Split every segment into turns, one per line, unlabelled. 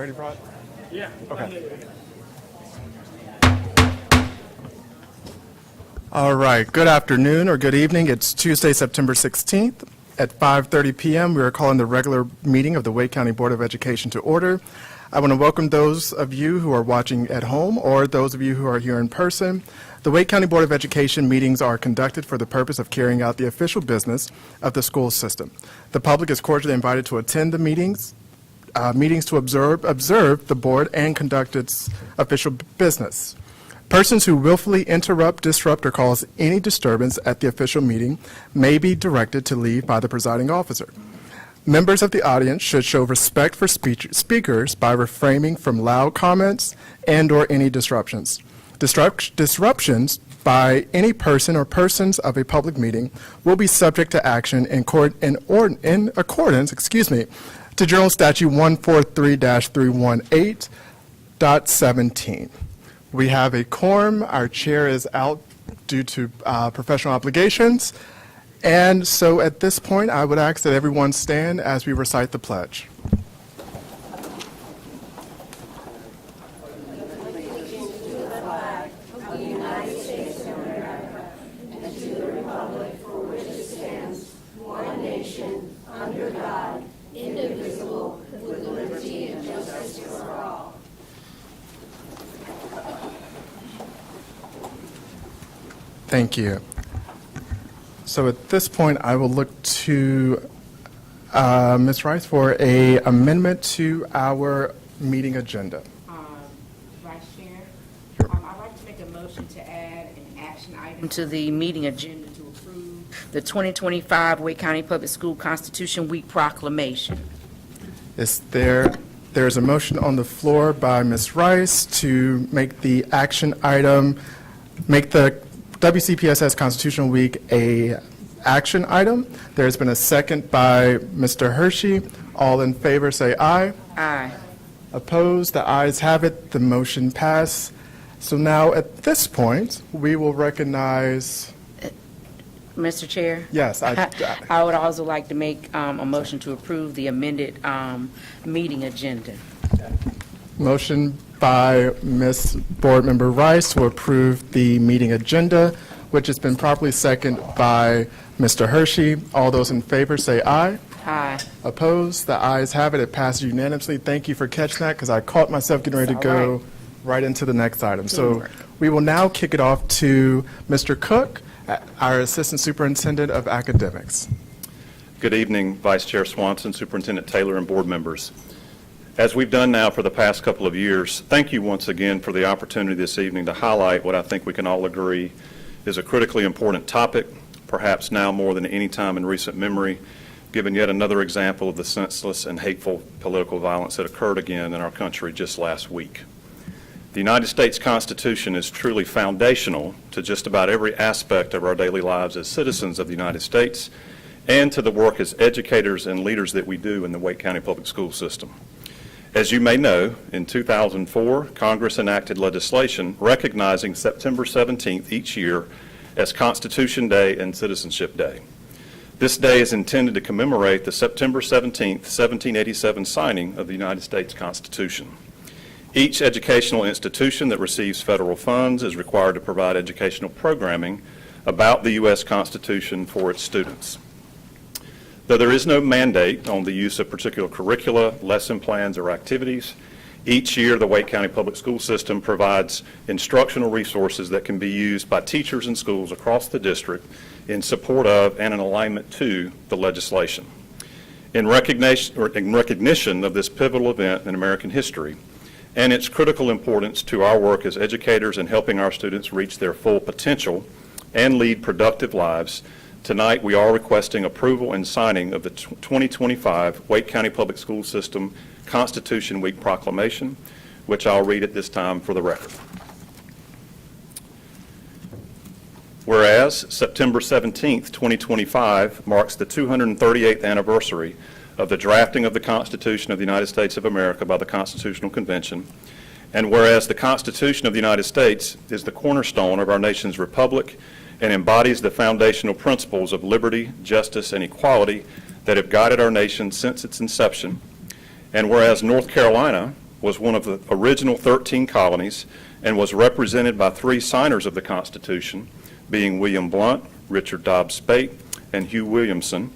ready, Rod?
Yeah.
Okay. All right. Good afternoon or good evening. It's Tuesday, September 16th at 5:30 p.m. We are calling the regular meeting of the Wake County Board of Education to order. I want to welcome those of you who are watching at home or those of you who are here in person. The Wake County Board of Education meetings are conducted for the purpose of carrying out the official business of the school system. The public is cordially invited to attend the meetings to observe the board and conduct its official business. Persons who willfully interrupt, disrupt, or cause any disturbance at the official meeting may be directed to leave by the presiding officer. Members of the audience should show respect for speakers by refraining from loud comments and/or any disruptions. Disruptions by any person or persons of a public meeting will be subject to action in accordance, to General Statute 143-318.17. We have a quorum. Our chair is out due to professional obligations. And so at this point, I would ask that everyone stand as we recite the pledge. Thank you. So at this point, I will look to Ms. Rice for an amendment to our meeting agenda.
Vice Chair, I'd like to make a motion to add an action item to the meeting agenda to approve the 2025 Wake County Public School Constitution Week proclamation.
There's a motion on the floor by Ms. Rice to make the action item, make the WCPSS Constitutional Week a action item. There's been a second by Mr. Hershey. All in favor say aye.
Aye.
Opposed? The ayes have it. The motion passed. So now at this point, we will recognize.
Mr. Chair?
Yes.
I would also like to make a motion to approve the amended meeting agenda.
Motion by Ms. Board Member Rice to approve the meeting agenda, which has been properly seconded by Mr. Hershey. All those in favor say aye.
Aye.
Opposed? The ayes have it. It passes unanimously. Thank you for catching that because I caught myself getting ready to go right into the next item. So we will now kick it off to Mr. Cook, our Assistant Superintendent of Academics.
Good evening, Vice Chair Swanson, Superintendent Taylor, and board members. As we've done now for the past couple of years, thank you once again for the opportunity this evening to highlight what I think we can all agree is a critically important topic, perhaps now more than any time in recent memory, given yet another example of the senseless and hateful political violence that occurred again in our country just last week. The United States Constitution is truly foundational to just about every aspect of our daily lives as citizens of the United States and to the work as educators and leaders that we do in the Wake County Public School System. As you may know, in 2004, Congress enacted legislation recognizing September 17th each year as Constitution Day and Citizenship Day. This day is intended to commemorate the September 17th, 1787 signing of the United States Constitution. Each educational institution that receives federal funds is required to provide educational programming about the U.S. Constitution for its students. Though there is no mandate on the use of particular curricula, lesson plans, or activities, each year the Wake County Public School System provides instructional resources that can be used by teachers and schools across the district in support of and in alignment to the legislation. In recognition of this pivotal event in American history and its critical importance to our work as educators in helping our students reach their full potential and lead productive lives, tonight we are requesting approval and signing of the 2025 Wake County Public School System Constitution Week proclamation, which I'll read at this time for the record. Whereas September 17th, 2025 marks the 238th anniversary of the drafting of the Constitution of the United States of America by the Constitutional Convention, and whereas the Constitution of the United States is the cornerstone of our nation's republic and embodies the foundational principles of liberty, justice, and equality that have guided our nation since its inception. And whereas North Carolina was one of the original 13 colonies and was represented by 3 signers of the Constitution, being William Blount, Richard Dobbs Speight, and Hugh Williamson.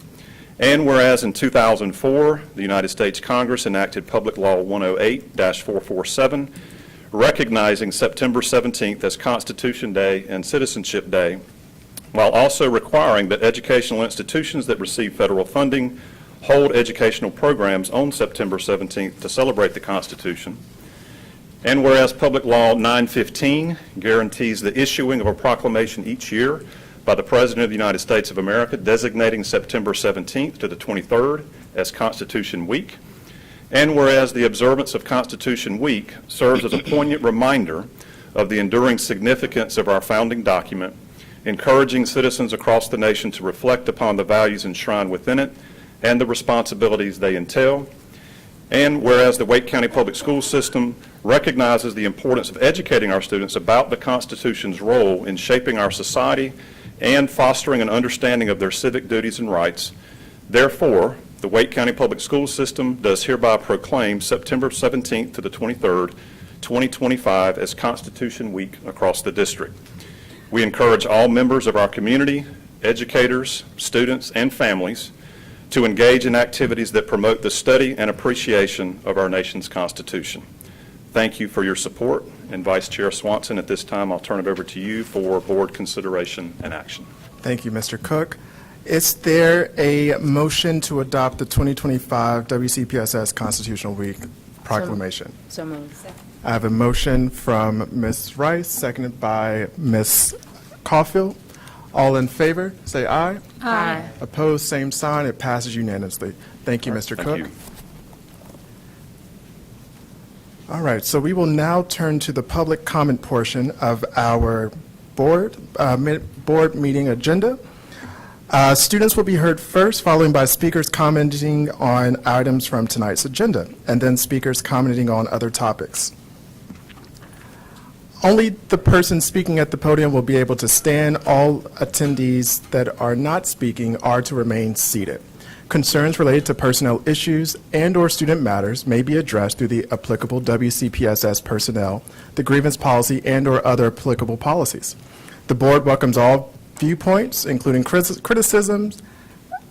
And whereas in 2004, the United States Congress enacted Public Law 108-447, recognizing September 17th as Constitution Day and Citizenship Day, while also requiring that educational institutions that receive federal funding hold educational programs on September 17th to celebrate the Constitution. And whereas Public Law 915 guarantees the issuing of a proclamation each year by the President of the United States of America designating September 17th to the 23rd as Constitution Week. And whereas the observance of Constitution Week serves as a poignant reminder of the enduring significance of our founding document, encouraging citizens across the nation to reflect upon the values enshrined within it and the responsibilities they entail. And whereas the Wake County Public School System recognizes the importance of educating our students about the Constitution's role in shaping our society and fostering an understanding of their civic duties and rights, therefore, the Wake County Public School System does hereby proclaim September 17th to the 23rd, 2025 as Constitution Week across the district. We encourage all members of our community, educators, students, and families to engage in activities that promote the study and appreciation of our nation's Constitution. Thank you for your support. And Vice Chair Swanson, at this time, I'll turn it over to you for board consideration and action.
Thank you, Mr. Cook. Is there a motion to adopt the 2025 WCPSS Constitutional Week proclamation?
So moved.
I have a motion from Ms. Rice, seconded by Ms. Caulfield. All in favor, say aye.
Aye.
Opposed, same sign. It passes unanimously. Thank you, Mr. Cook.
Thank you.
All right, so we will now turn to the public comment portion of our board meeting agenda. Students will be heard first, followed by speakers commenting on items from tonight's agenda, and then speakers commenting on other topics. Only the person speaking at the podium will be able to stand. All attendees that are not speaking are to remain seated. Concerns related to personnel issues and/or student matters may be addressed through the applicable WCPSS personnel, the grievance policy, and/or other applicable policies. The board welcomes all viewpoints, including criticisms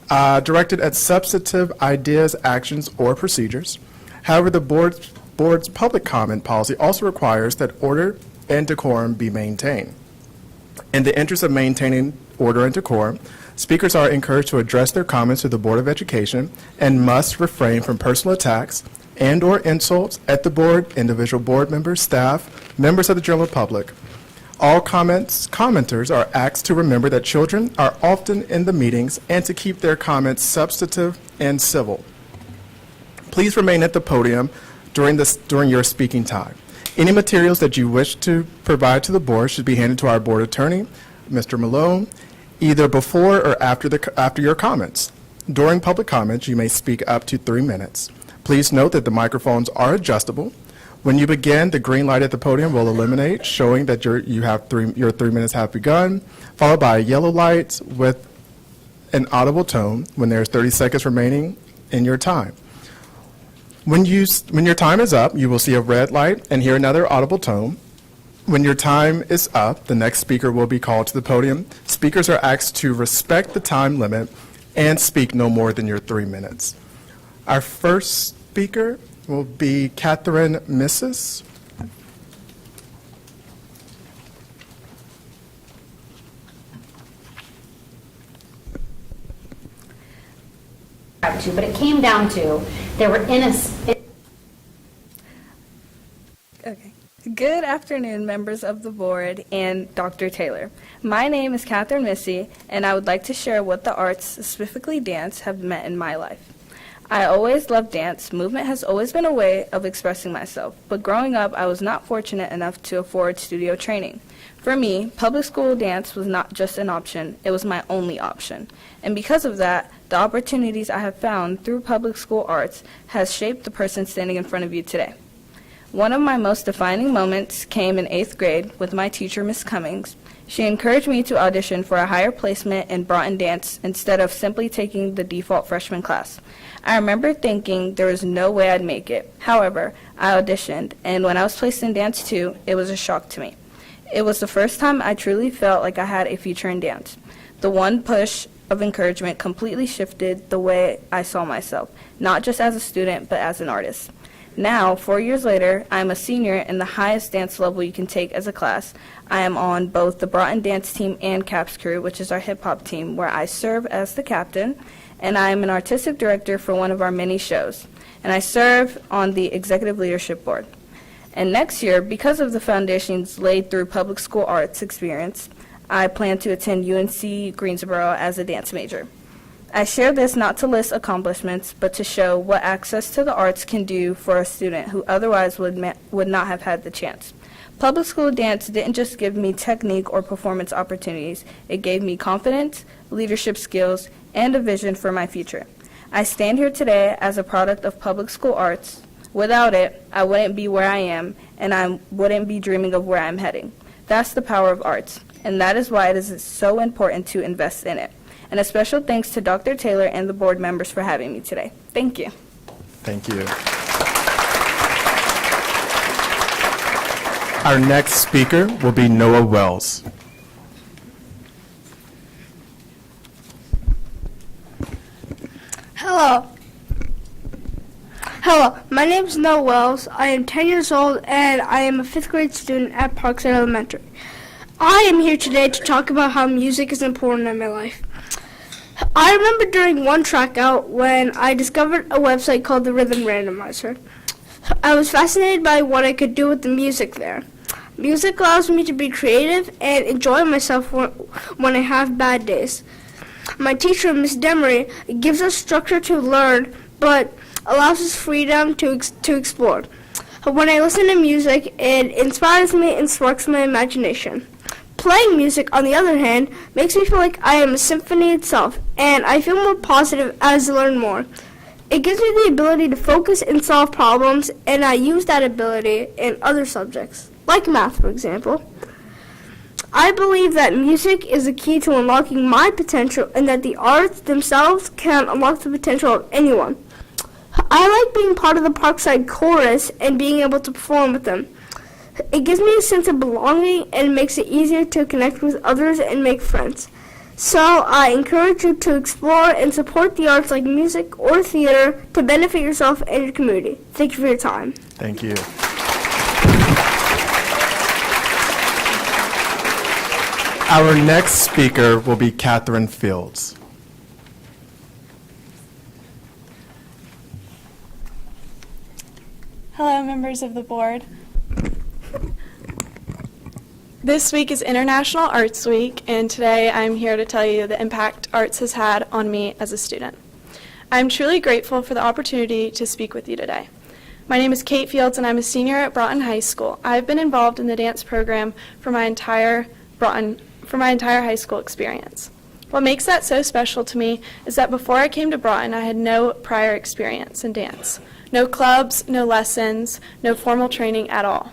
directed at substantive ideas, actions, or procedures. However, the board's public comment policy also requires that order and decorum be maintained. In the interest of maintaining order and decorum, speakers are encouraged to address their comments to the Board of Education and must refrain from personal attacks and/or insults at the board, individual board members, staff, members of the general public. All commenters are asked to remember that children are often in the meetings and to keep their comments substantive and civil. Please remain at the podium during your speaking time. Any materials that you wish to provide to the board should be handed to our board attorney, Mr. Malone, either before or after your comments. During public comments, you may speak up to 3 minutes. Please note that the microphones are adjustable. When you begin, the green light at the podium will illuminate, showing that your 3 minutes have begun, followed by a yellow light with an audible tone when there's 30 seconds remaining in your time. When your time is up, you will see a red light and hear another audible tone. When your time is up, the next speaker will be called to the podium. Speakers are asked to respect the time limit and speak no more than your 3 minutes. Our first speaker will be Catherine Missis.
But it came down to there were
Okay. Good afternoon, members of the board and Dr. Taylor. My name is Catherine Missy, and I would like to share what the arts, specifically dance, have meant in my life. I always loved dance. Movement has always been a way of expressing myself, but growing up, I was not fortunate enough to afford studio training. For me, public school dance was not just an option, it was my only option. And because of that, the opportunities I have found through public school arts has shaped the person standing in front of you today. One of my most defining moments came in 8th grade with my teacher, Miss Cummings. She encouraged me to audition for a higher placement in Broughton Dance instead of simply taking the default freshman class. I remember thinking there was no way I'd make it. However, I auditioned, and when I was placed in Dance 2, it was a shock to me. It was the first time I truly felt like I had a future in dance. The one push of encouragement completely shifted the way I saw myself, not just as a student, but as an artist. Now, 4 years later, I am a senior in the highest dance level you can take as a class. I am on both the Broughton Dance Team and CAPS Crew, which is our hip-hop team, where I serve as the captain, and I am an artistic director for one of our many shows, and I serve on the executive leadership board. And next year, because of the foundations laid through public school arts experience, I plan to attend UNC Greensboro as a dance major. I share this not to list accomplishments, but to show what access to the arts can do for a student who otherwise would not have had the chance. Public school dance didn't just give me technique or performance opportunities. It gave me confidence, leadership skills, and a vision for my future. I stand here today as a product of public school arts. Without it, I wouldn't be where I am, and I wouldn't be dreaming of where I'm heading. That's the power of arts, and that is why it is so important to invest in it. And a special thanks to Dr. Taylor and the board members for having me today. Thank you.
Thank you. Our next speaker will be Noah Wells.
Hello. Hello, my name is Noah Wells. I am 10 years old and I am a 5th grade student at Parkside Elementary. I am here today to talk about how music is important in my life. I remember during one track out when I discovered a website called the Rhythm Randomizer. I was fascinated by what I could do with the music there. Music allows me to be creative and enjoy myself when I have bad days. My teacher, Miss Demery, gives us structure to learn, but allows us freedom to explore. When I listen to music, it inspires me and sparks my imagination. Playing music, on the other hand, makes me feel like I am a symphony itself, and I feel more positive as I learn more. It gives me the ability to focus and solve problems, and I use that ability in other subjects, like math, for example. I believe that music is the key to unlocking my potential and that the arts themselves can unlock the potential of anyone. I like being part of the Parkside Chorus and being able to perform with them. It gives me a sense of belonging and makes it easier to connect with others and make friends. So I encourage you to explore and support the arts like music or theater to benefit yourself and your community. Thank you for your time.
Thank you. Our next speaker will be Catherine Fields.
Hello, members of the board. This week is International Arts Week, and today I'm here to tell you the impact arts has had on me as a student. I'm truly grateful for the opportunity to speak with you today. My name is Kate Fields, and I'm a senior at Broughton High School. I've been involved in the dance program for my entire high school experience. What makes that so special to me is that before I came to Broughton, I had no prior experience in dance. No clubs, no lessons, no formal training at all.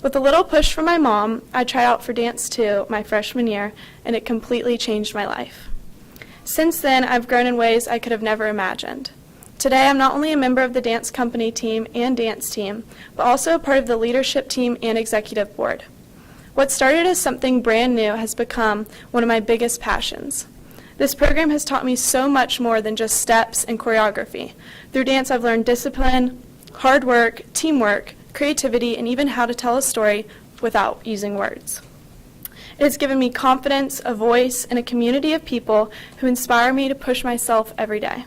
With a little push from my mom, I tried out for Dance 2 my freshman year, and it completely changed my life. Since then, I've grown in ways I could have never imagined. Today, I'm not only a member of the dance company team and dance team, but also a part of the leadership team and executive board. What started as something brand new has become one of my biggest passions. This program has taught me so much more than just steps and choreography. Through dance, I've learned discipline, hard work, teamwork, creativity, and even how to tell a story without using words. It has given me confidence, a voice, and a community of people who inspire me to push myself every day.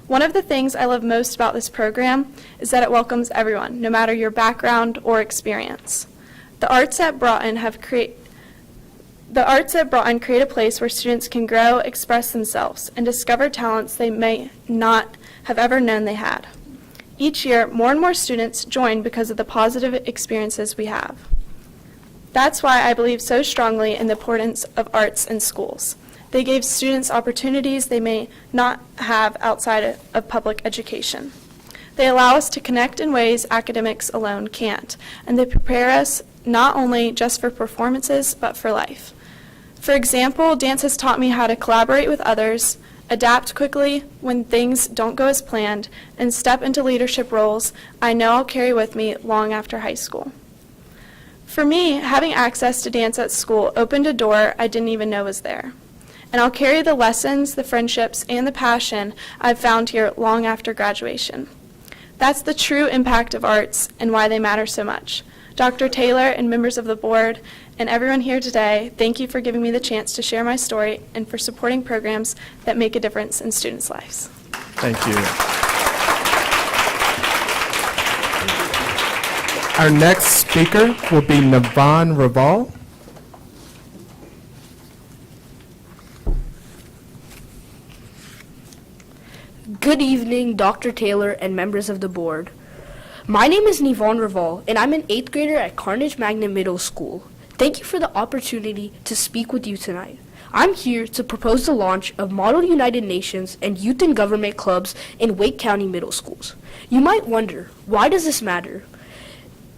One of the things I love most about this program is that it welcomes everyone, no matter your background or experience. The arts at Broughton create a place where students can grow, express themselves, and discover talents they may not have ever known they had. Each year, more and more students join because of the positive experiences we have. That's why I believe so strongly in the importance of arts in schools. They gave students opportunities they may not have outside of public education. They allow us to connect in ways academics alone can't, and they prepare us not only just for performances, but for life. For example, dance has taught me how to collaborate with others, adapt quickly when things don't go as planned, and step into leadership roles I know I'll carry with me long after high school. For me, having access to dance at school opened a door I didn't even know was there. And I'll carry the lessons, the friendships, and the passion I've found here long after graduation. That's the true impact of arts and why they matter so much. Dr. Taylor and members of the board and everyone here today, thank you for giving me the chance to share my story and for supporting programs that make a difference in students' lives.
Thank you. Our next speaker will be Navon Raval.
Good evening, Dr. Taylor and members of the board. My name is Navon Raval, and I'm an 8th grader at Carnegie Magnet Middle School. Thank you for the opportunity to speak with you tonight. I'm here to propose the launch of Model United Nations and Youth in Government clubs in Wake County Middle Schools. You might wonder, why does this matter?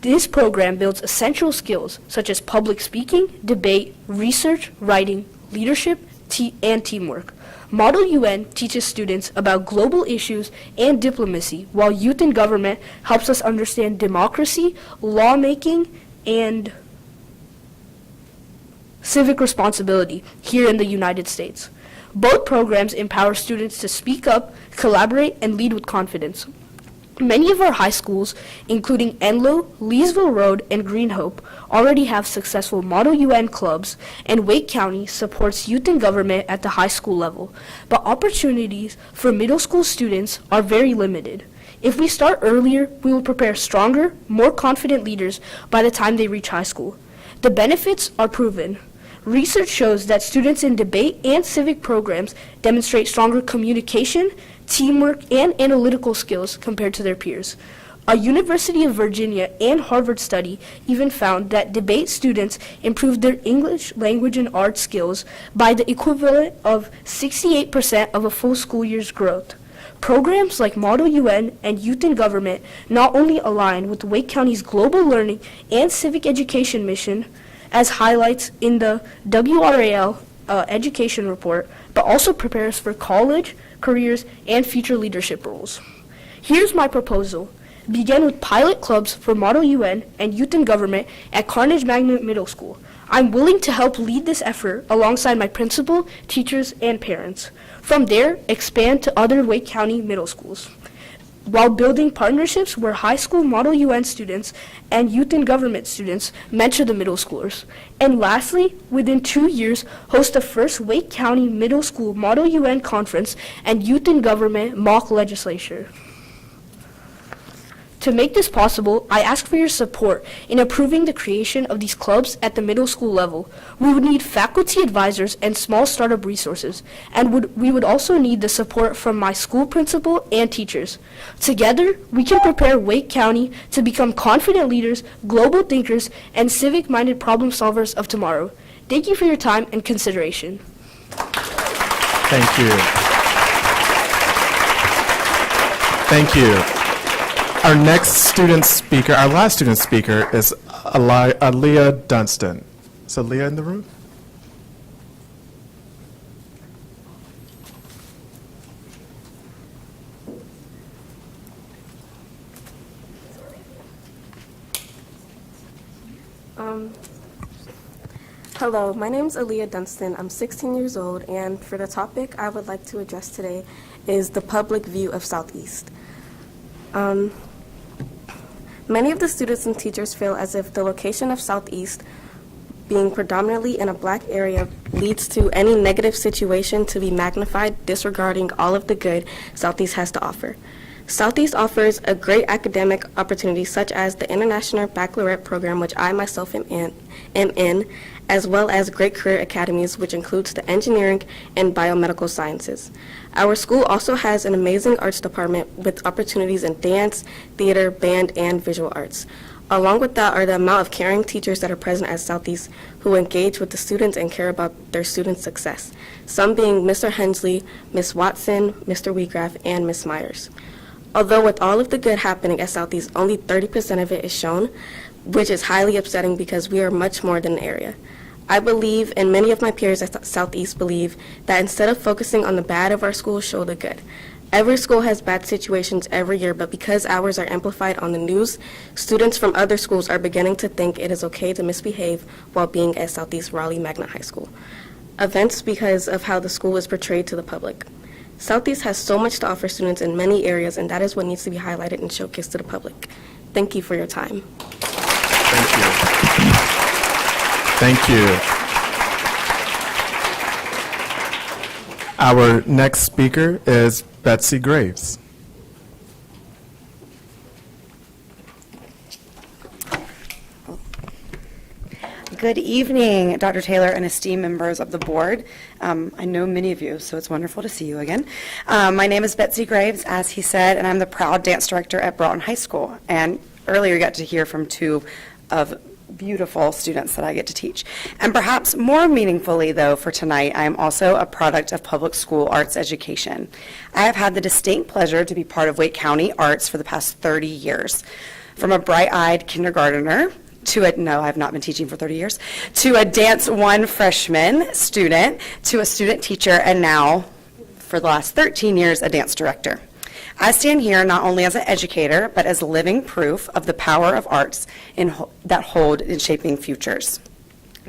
This program builds essential skills such as public speaking, debate, research, writing, leadership, and teamwork. Model UN teaches students about global issues and diplomacy, while Youth in Government helps us understand democracy, lawmaking, and civic responsibility here in the United States. Both programs empower students to speak up, collaborate, and lead with confidence. Many of our high schools, including Enloe, Leesville Road, and Green Hope, already have successful Model UN clubs, and Wake County supports Youth in Government at the high school level. But opportunities for middle school students are very limited. If we start earlier, we will prepare stronger, more confident leaders by the time they reach high school. The benefits are proven. Research shows that students in debate and civic programs demonstrate stronger communication, teamwork, and analytical skills compared to their peers. A University of Virginia and Harvard study even found that debate students improved their English language and art skills by the equivalent of 68% of a full school year's growth. Programs like Model UN and Youth in Government not only align with Wake County's global learning and civic education mission, as highlights in the WRAL education report, but also prepares for college, careers, and future leadership roles. Here's my proposal. Begin with pilot clubs for Model UN and Youth in Government at Carnegie Magnet Middle School. I'm willing to help lead this effort alongside my principal, teachers, and parents. From there, expand to other Wake County middle schools, while building partnerships where high school Model UN students and Youth in Government students mentor the middle schoolers. And lastly, within 2 years, host the first Wake County Middle School Model UN Conference and Youth in Government mock legislature. To make this possible, I ask for your support in approving the creation of these clubs at the middle school level. We would need faculty advisors and small startup resources, and we would also need the support from my school principal and teachers. Together, we can prepare Wake County to become confident leaders, global thinkers, and civic-minded problem solvers of tomorrow. Thank you for your time and consideration.
Thank you. Thank you. Our next student speaker, our last student speaker, is Aaliyah Dunstan. Is Aaliyah in the room?
Hello, my name is Aaliyah Dunstan. I'm 16 years old, and for the topic I would like to address today is the public view of Southeast. Many of the students and teachers feel as if the location of Southeast, being predominantly in a black area, leads to any negative situation to be magnified, disregarding all of the good Southeast has to offer. Southeast offers a great academic opportunity such as the International Baccalaureate program, which I myself am in, as well as great career academies, which includes the engineering and biomedical sciences. Our school also has an amazing arts department with opportunities in dance, theater, band, and visual arts. Along with that are the amount of caring teachers that are present at Southeast who engage with the students and care about their students' success, some being Mr. Hensley, Ms. Watson, Mr. Wheatgraff, and Ms. Myers. Although with all of the good happening at Southeast, only 30% of it is shown, which is highly upsetting because we are much more than an area. I believe, and many of my peers at Southeast believe, that instead of focusing on the bad of our schools, show the good. Every school has bad situations every year, but because ours are amplified on the news, students from other schools are beginning to think it is okay to misbehave while being at Southeast Raleigh Magnet High School. Events because of how the school is portrayed to the public. Southeast has so much to offer students in many areas, and that is what needs to be highlighted and showcased to the public. Thank you for your time.
Thank you. Thank you. Our next speaker is Betsy Graves.
Good evening, Dr. Taylor and esteemed members of the board. I know many of you, so it's wonderful to see you again. My name is Betsy Graves, as he said, and I'm the proud dance director at Broughton High School. And earlier you got to hear from two of beautiful students that I get to teach. And perhaps more meaningfully, though, for tonight, I am also a product of public school arts education. I have had the distinct pleasure to be part of Wake County Arts for the past 30 years. From a bright-eyed kindergartner no, I've not been teaching for 30 years, to a Dance 1 freshman student, to a student teacher, and now, for the last 13 years, a dance director. I stand here not only as an educator, but as living proof of the power of arts that hold in shaping futures.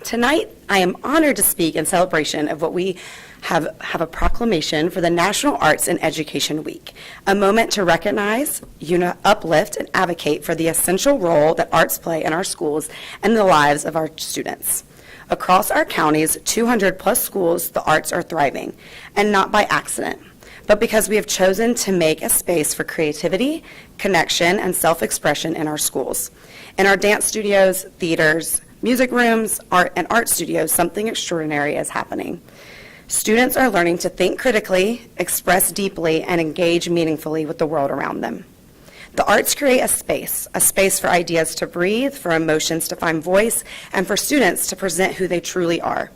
Tonight, I am honored to speak in celebration of what we have a proclamation for the National Arts and Education Week, a moment to recognize, uplift, and advocate for the essential role that arts play in our schools and the lives of our students. Across our county's 200-plus schools, the arts are thriving, and not by accident, but because we have chosen to make a space for creativity, connection, and self-expression in our schools. In our dance studios, theaters, music rooms, and art studios, something extraordinary is happening. Students are learning to think critically, express deeply, and engage meaningfully with the world around them. The arts create a space for ideas to breathe, for emotions to find voice, and for students to present who they truly are.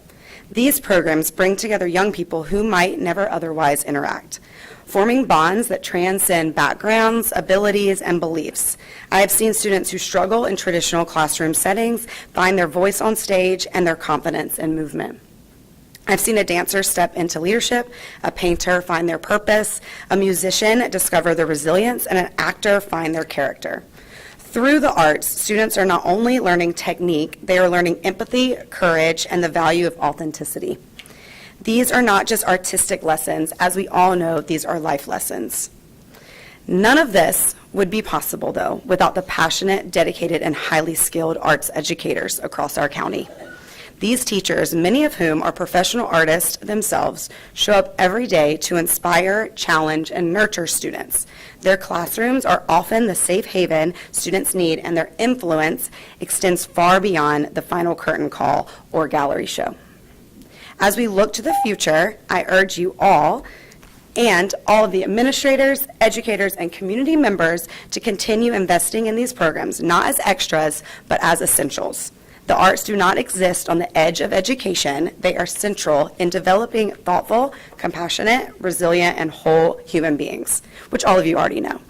These programs bring together young people who might never otherwise interact, forming bonds that transcend backgrounds, abilities, and beliefs. I have seen students who struggle in traditional classroom settings find their voice on stage and their confidence in movement. I've seen a dancer step into leadership, a painter find their purpose, a musician discover their resilience, and an actor find their character. Through the arts, students are not only learning technique, they are learning empathy, courage, and the value of authenticity. These are not just artistic lessons. As we all know, these are life lessons. None of this would be possible, though, without the passionate, dedicated, and highly skilled arts educators across our county. These teachers, many of whom are professional artists themselves, show up every day to inspire, challenge, and nurture students. Their classrooms are often the safe haven students need, and their influence extends far beyond the final curtain call or gallery show. As we look to the future, I urge you all and all of the administrators, educators, and community members to continue investing in these programs, not as extras, but as essentials. The arts do not exist on the edge of education. They are central in developing thoughtful, compassionate, resilient, and whole human beings, which all of you already know.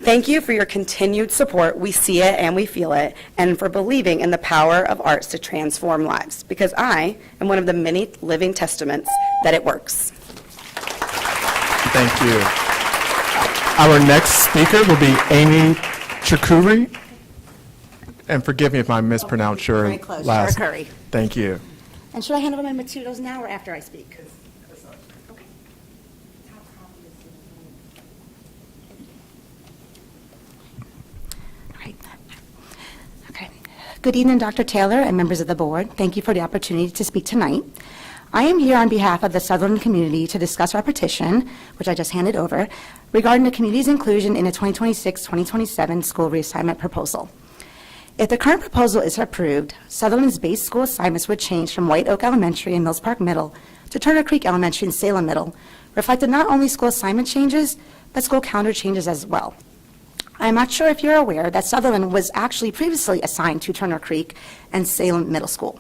Thank you for your continued support. We see it and we feel it, and for believing in the power of arts to transform lives, because I am one of the many living testaments that it works.
Thank you. Our next speaker will be Amy Chakuri. And forgive me if I mispronounce your
Very close.
last.
Curry.
Thank you.
And should I hand over my materials now or after I speak? Okay. All right. Okay. Good evening, Dr. Taylor and members of the board. Thank you for the opportunity to speak tonight. I am here on behalf of the Sutherland community to discuss our petition, which I just handed over, regarding the community's inclusion in the 2026-2027 school reassignment proposal. If the current proposal is approved, Sutherland's base school assignments would change from White Oak Elementary and Mills Park Middle to Turner Creek Elementary and Salem Middle, reflecting not only school assignment changes, but school calendar changes as well. I'm not sure if you're aware that Sutherland was actually previously assigned to Turner Creek and Salem Middle School.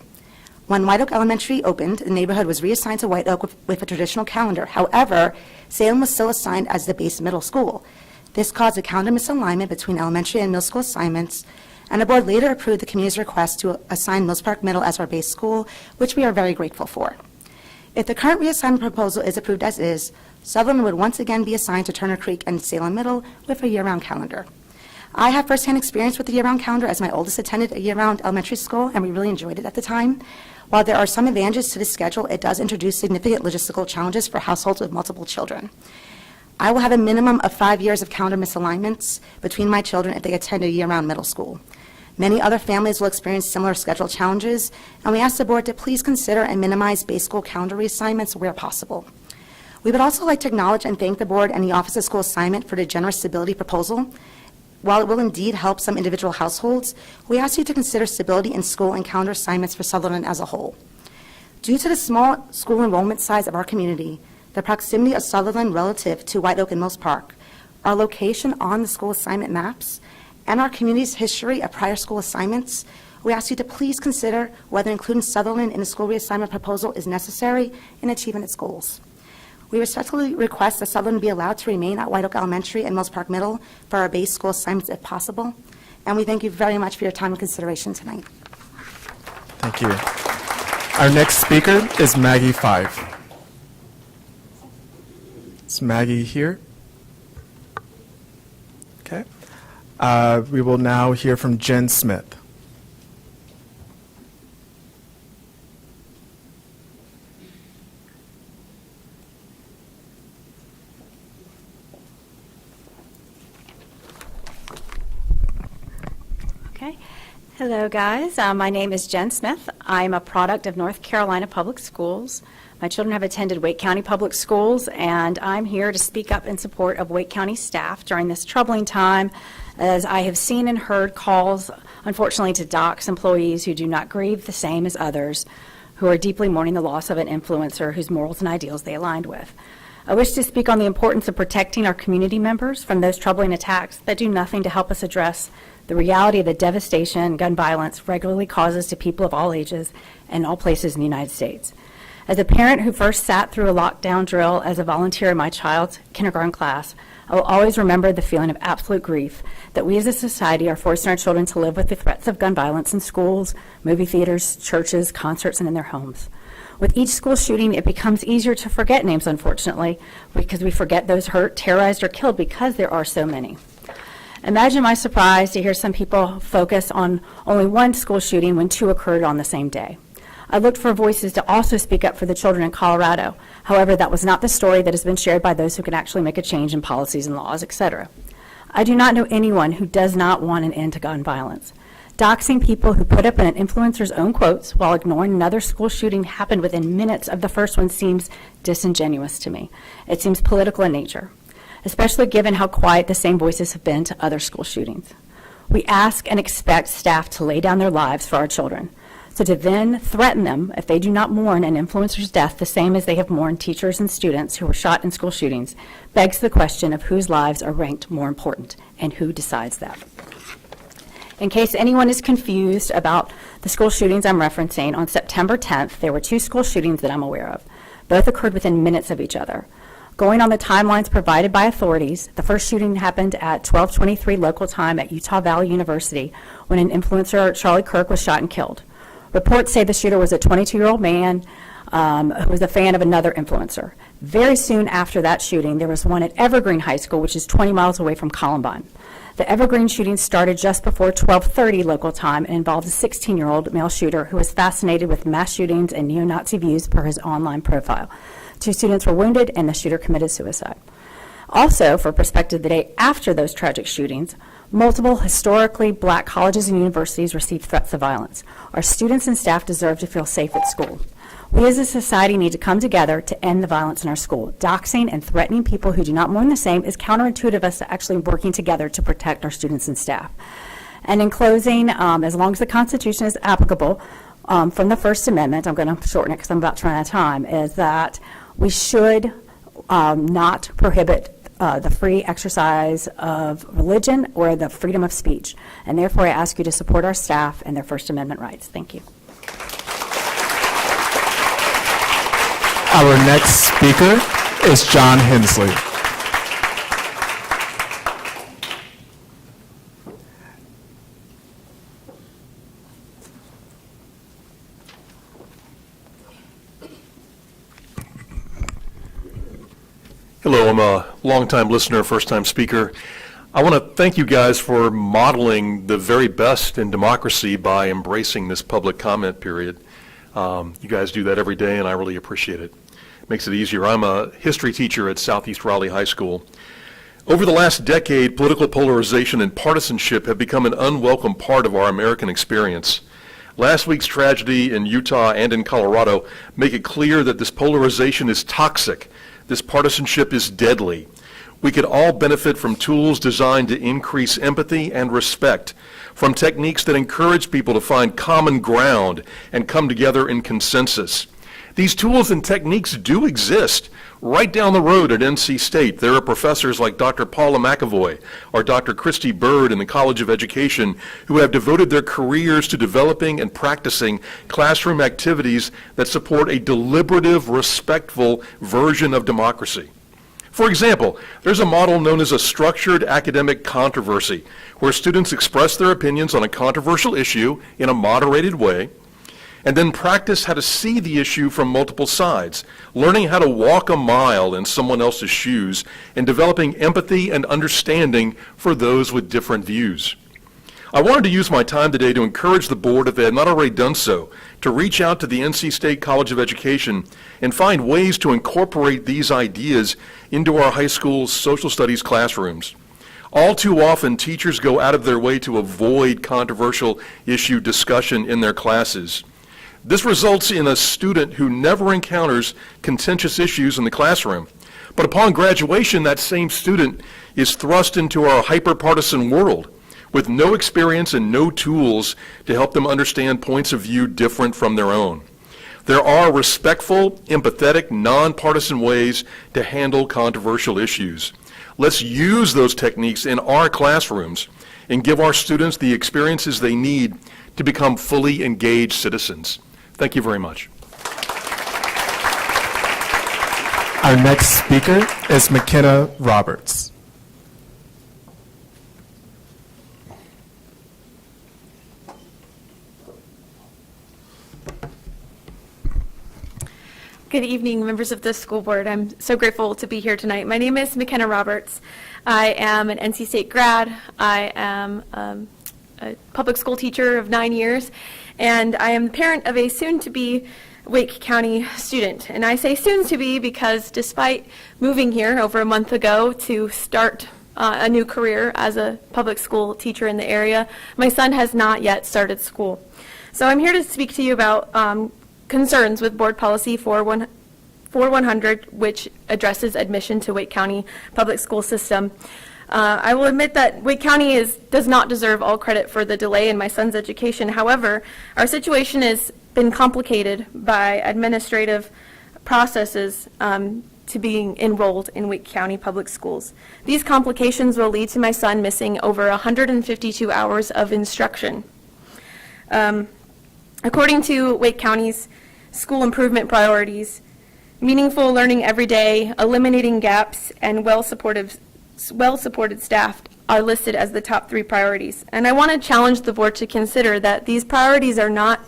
When White Oak Elementary opened, the neighborhood was reassigned to White Oak with a traditional calendar. However, Salem was still assigned as the base middle school. This caused a calendar misalignment between elementary and middle school assignments, and the board later approved the community's request to assign Mills Park Middle as our base school, which we are very grateful for. If the current reassignment proposal is approved as is, Sutherland would once again be assigned to Turner Creek and Salem Middle with a year-round calendar. I have firsthand experience with the year-round calendar as my oldest attended a year-round elementary school, and we really enjoyed it at the time. While there are some advantages to this schedule, it does introduce significant logistical challenges for households with multiple children. I will have a minimum of 5 years of calendar misalignments between my children if they attend a year-round middle school. Many other families will experience similar schedule challenges, and we ask the board to please consider and minimize base school calendar reassignments where possible. We would also like to acknowledge and thank the board and the Office of School Assignment for the generous stability proposal. While it will indeed help some individual households, we ask you to consider stability in school and calendar assignments for Sutherland as a whole. Due to the small school enrollment size of our community, the proximity of Sutherland relative to White Oak and Mills Park, our location on the school assignment maps, and our community's history of prior school assignments, we ask you to please consider whether including Sutherland in the school reassignment proposal is necessary in achieving its goals. We respectfully request that Sutherland be allowed to remain at White Oak Elementary and Mills Park Middle for our base school assignments if possible, and we thank you very much for your time and consideration tonight.
Thank you. Our next speaker is Maggie Five. Is Maggie here? Okay. We will now hear from Jen Smith.
Okay. Hello, guys. My name is Jen Smith. I'm a product of North Carolina Public Schools. My children have attended Wake County Public Schools, and I'm here to speak up in support of Wake County staff during this troubling time, as I have seen and heard calls, unfortunately, to dox employees who do not grieve the same as others, who are deeply mourning the loss of an influencer whose morals and ideals they aligned with. I wish to speak on the importance of protecting our community members from those troubling attacks that do nothing to help us address the reality of the devastation gun violence regularly causes to people of all ages and all places in the United States. As a parent who first sat through a lockdown drill as a volunteer in my child's kindergarten class, I will always remember the feeling of absolute grief that we as a society are forcing our children to live with the threats of gun violence in schools, movie theaters, churches, concerts, and in their homes. With each school shooting, it becomes easier to forget names, unfortunately, because we forget those hurt, terrorized, or killed because there are so many. Imagine my surprise to hear some people focus on only one school shooting when two occurred on the same day. I looked for voices to also speak up for the children in Colorado. However, that was not the story that has been shared by those who can actually make a change in policies and laws, etc. I do not know anyone who does not want an end to gun violence. Doxing people who put up an influencer's own quotes while ignoring another school shooting happened within minutes of the first one seems disingenuous to me. It seems political in nature, especially given how quiet the same voices have been to other school shootings. We ask and expect staff to lay down their lives for our children. So to then threaten them if they do not mourn an influencer's death the same as they have mourned teachers and students who were shot in school shootings begs the question of whose lives are ranked more important and who decides that. In case anyone is confused about the school shootings I'm referencing, on September 10th, there were two school shootings that I'm aware of. Both occurred within minutes of each other. Going on the timelines provided by authorities, the first shooting happened at 12:23 local time at Utah Valley University when an influencer, Charlie Kirk, was shot and killed. Reports say the shooter was a 22-year-old man who was a fan of another influencer. Very soon after that shooting, there was one at Evergreen High School, which is 20 miles away from Columbine. The Evergreen shooting started just before 12:30 local time and involved a 16-year-old male shooter who was fascinated with mass shootings and neo-Nazi views per his online profile. 2 students were wounded, and the shooter committed suicide. Also, for perspective, the day after those tragic shootings, multiple historically black colleges and universities received threats of violence. Our students and staff deserve to feel safe at school. We as a society need to come together to end the violence in our school. Doxing and threatening people who do not mourn the same is counterintuitive us to actually working together to protect our students and staff. And in closing, as long as the Constitution is applicable, from the First Amendment, I'm going to shorten it because I'm about to run out of time, is that we should not prohibit the free exercise of religion or the freedom of speech. And therefore, I ask you to support our staff and their First Amendment rights. Thank you.
Our next speaker is John Hensley.
Hello, I'm a longtime listener, first-time speaker. I want to thank you guys for modeling the very best in democracy by embracing this public comment period. You guys do that every day, and I really appreciate it. It makes it easier. I'm a history teacher at Southeast Raleigh High School. Over the last decade, political polarization and partisanship have become an unwelcome part of our American experience. Last week's tragedy in Utah and in Colorado make it clear that this polarization is toxic. This partisanship is deadly. We could all benefit from tools designed to increase empathy and respect, from techniques that encourage people to find common ground and come together in consensus. These tools and techniques do exist. Right down the road at NC State, there are professors like Dr. Paula McAvoy or Dr. Christy Bird in the College of Education who have devoted their careers to developing and practicing classroom activities that support a deliberative, respectful version of democracy. For example, there's a model known as a structured academic controversy, where students express their opinions on a controversial issue in a moderated way, and then practice how to see the issue from multiple sides, learning how to walk a mile in someone else's shoes, and developing empathy and understanding for those with different views. I wanted to use my time today to encourage the board, if they had not already done so, to reach out to the NC State College of Education and find ways to incorporate these ideas into our high school's social studies classrooms. All too often, teachers go out of their way to avoid controversial issue discussion in their classes. This results in a student who never encounters contentious issues in the classroom. But upon graduation, that same student is thrust into our hyper-partisan world with no experience and no tools to help them understand points of view different from their own. There are respectful, empathetic, nonpartisan ways to handle controversial issues. Let's use those techniques in our classrooms and give our students the experiences they need to become fully engaged citizens. Thank you very much.
Our next speaker is McKenna Roberts.
Good evening, members of the school board. I'm so grateful to be here tonight. My name is McKenna Roberts. I am an NC State grad. I am a public school teacher of 9 years, and I am the parent of a soon-to-be Wake County student. And I say soon-to-be because despite moving here over a month ago to start a new career as a public school teacher in the area, my son has not yet started school. So I'm here to speak to you about concerns with Board Policy 4100, which addresses admission to Wake County public school system. I will admit that Wake County does not deserve all credit for the delay in my son's education. However, our situation has been complicated by administrative processes to being enrolled in Wake County public schools. These complications will lead to my son missing over 152 hours of instruction. According to Wake County's school improvement priorities, meaningful learning every day, eliminating gaps, and well-supported staff are listed as the top 3 priorities. And I want to challenge the board to consider that these priorities are not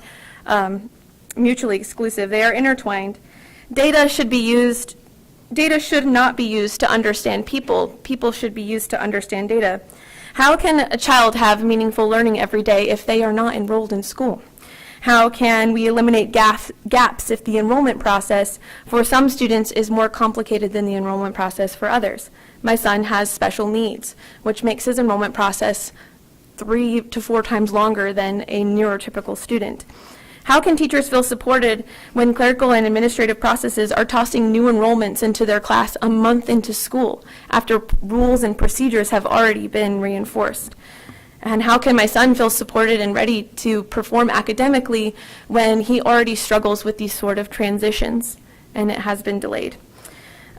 mutually exclusive. They are intertwined. Data should not be used to understand people. People should be used to understand data. How can a child have meaningful learning every day if they are not enrolled in school? How can we eliminate gaps if the enrollment process for some students is more complicated than the enrollment process for others? My son has special needs, which makes his enrollment process 3 to 4 times longer than a neurotypical student. How can teachers feel supported when clerical and administrative processes are tossing new enrollments into their class a month into school after rules and procedures have already been reinforced? And how can my son feel supported and ready to perform academically when he already struggles with these sort of transitions and it has been delayed?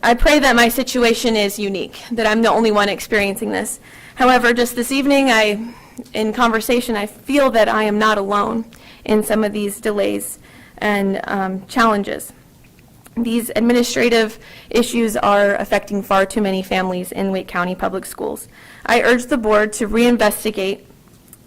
I pray that my situation is unique, that I'm the only one experiencing this. However, just this evening, in conversation, I feel that I am not alone in some of these delays and challenges. These administrative issues are affecting far too many families in Wake County Public Schools. I urge the board to reinvestigate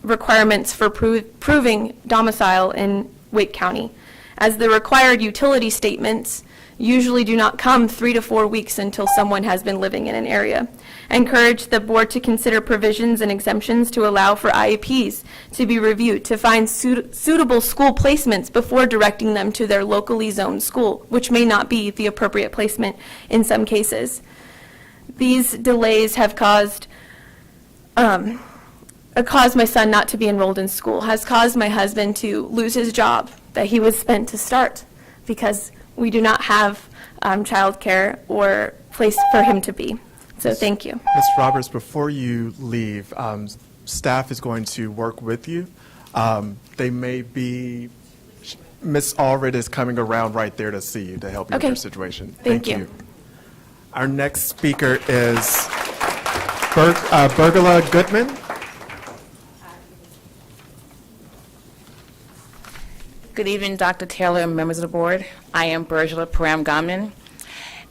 requirements for proving domicile in Wake County, as the required utility statements usually do not come 3 to 4 weeks until someone has been living in an area. I encourage the board to consider provisions and exemptions to allow for IEPs to be reviewed to find suitable school placements before directing them to their locally zoned school, which may not be the appropriate placement in some cases. These delays have caused my son not to be enrolled in school, has caused my husband to lose his job that he was spent to start because we do not have childcare or place for him to be. So thank you.
Ms. Roberts, before you leave, staff is going to work with you. They may be, Ms. Allred is coming around right there to see you to help you with
Okay.
your situation.
Thank you.
Our next speaker is Bergala Goodman.
Good evening, Dr. Taylor and members of the board. I am Bergela Param-Gamnan,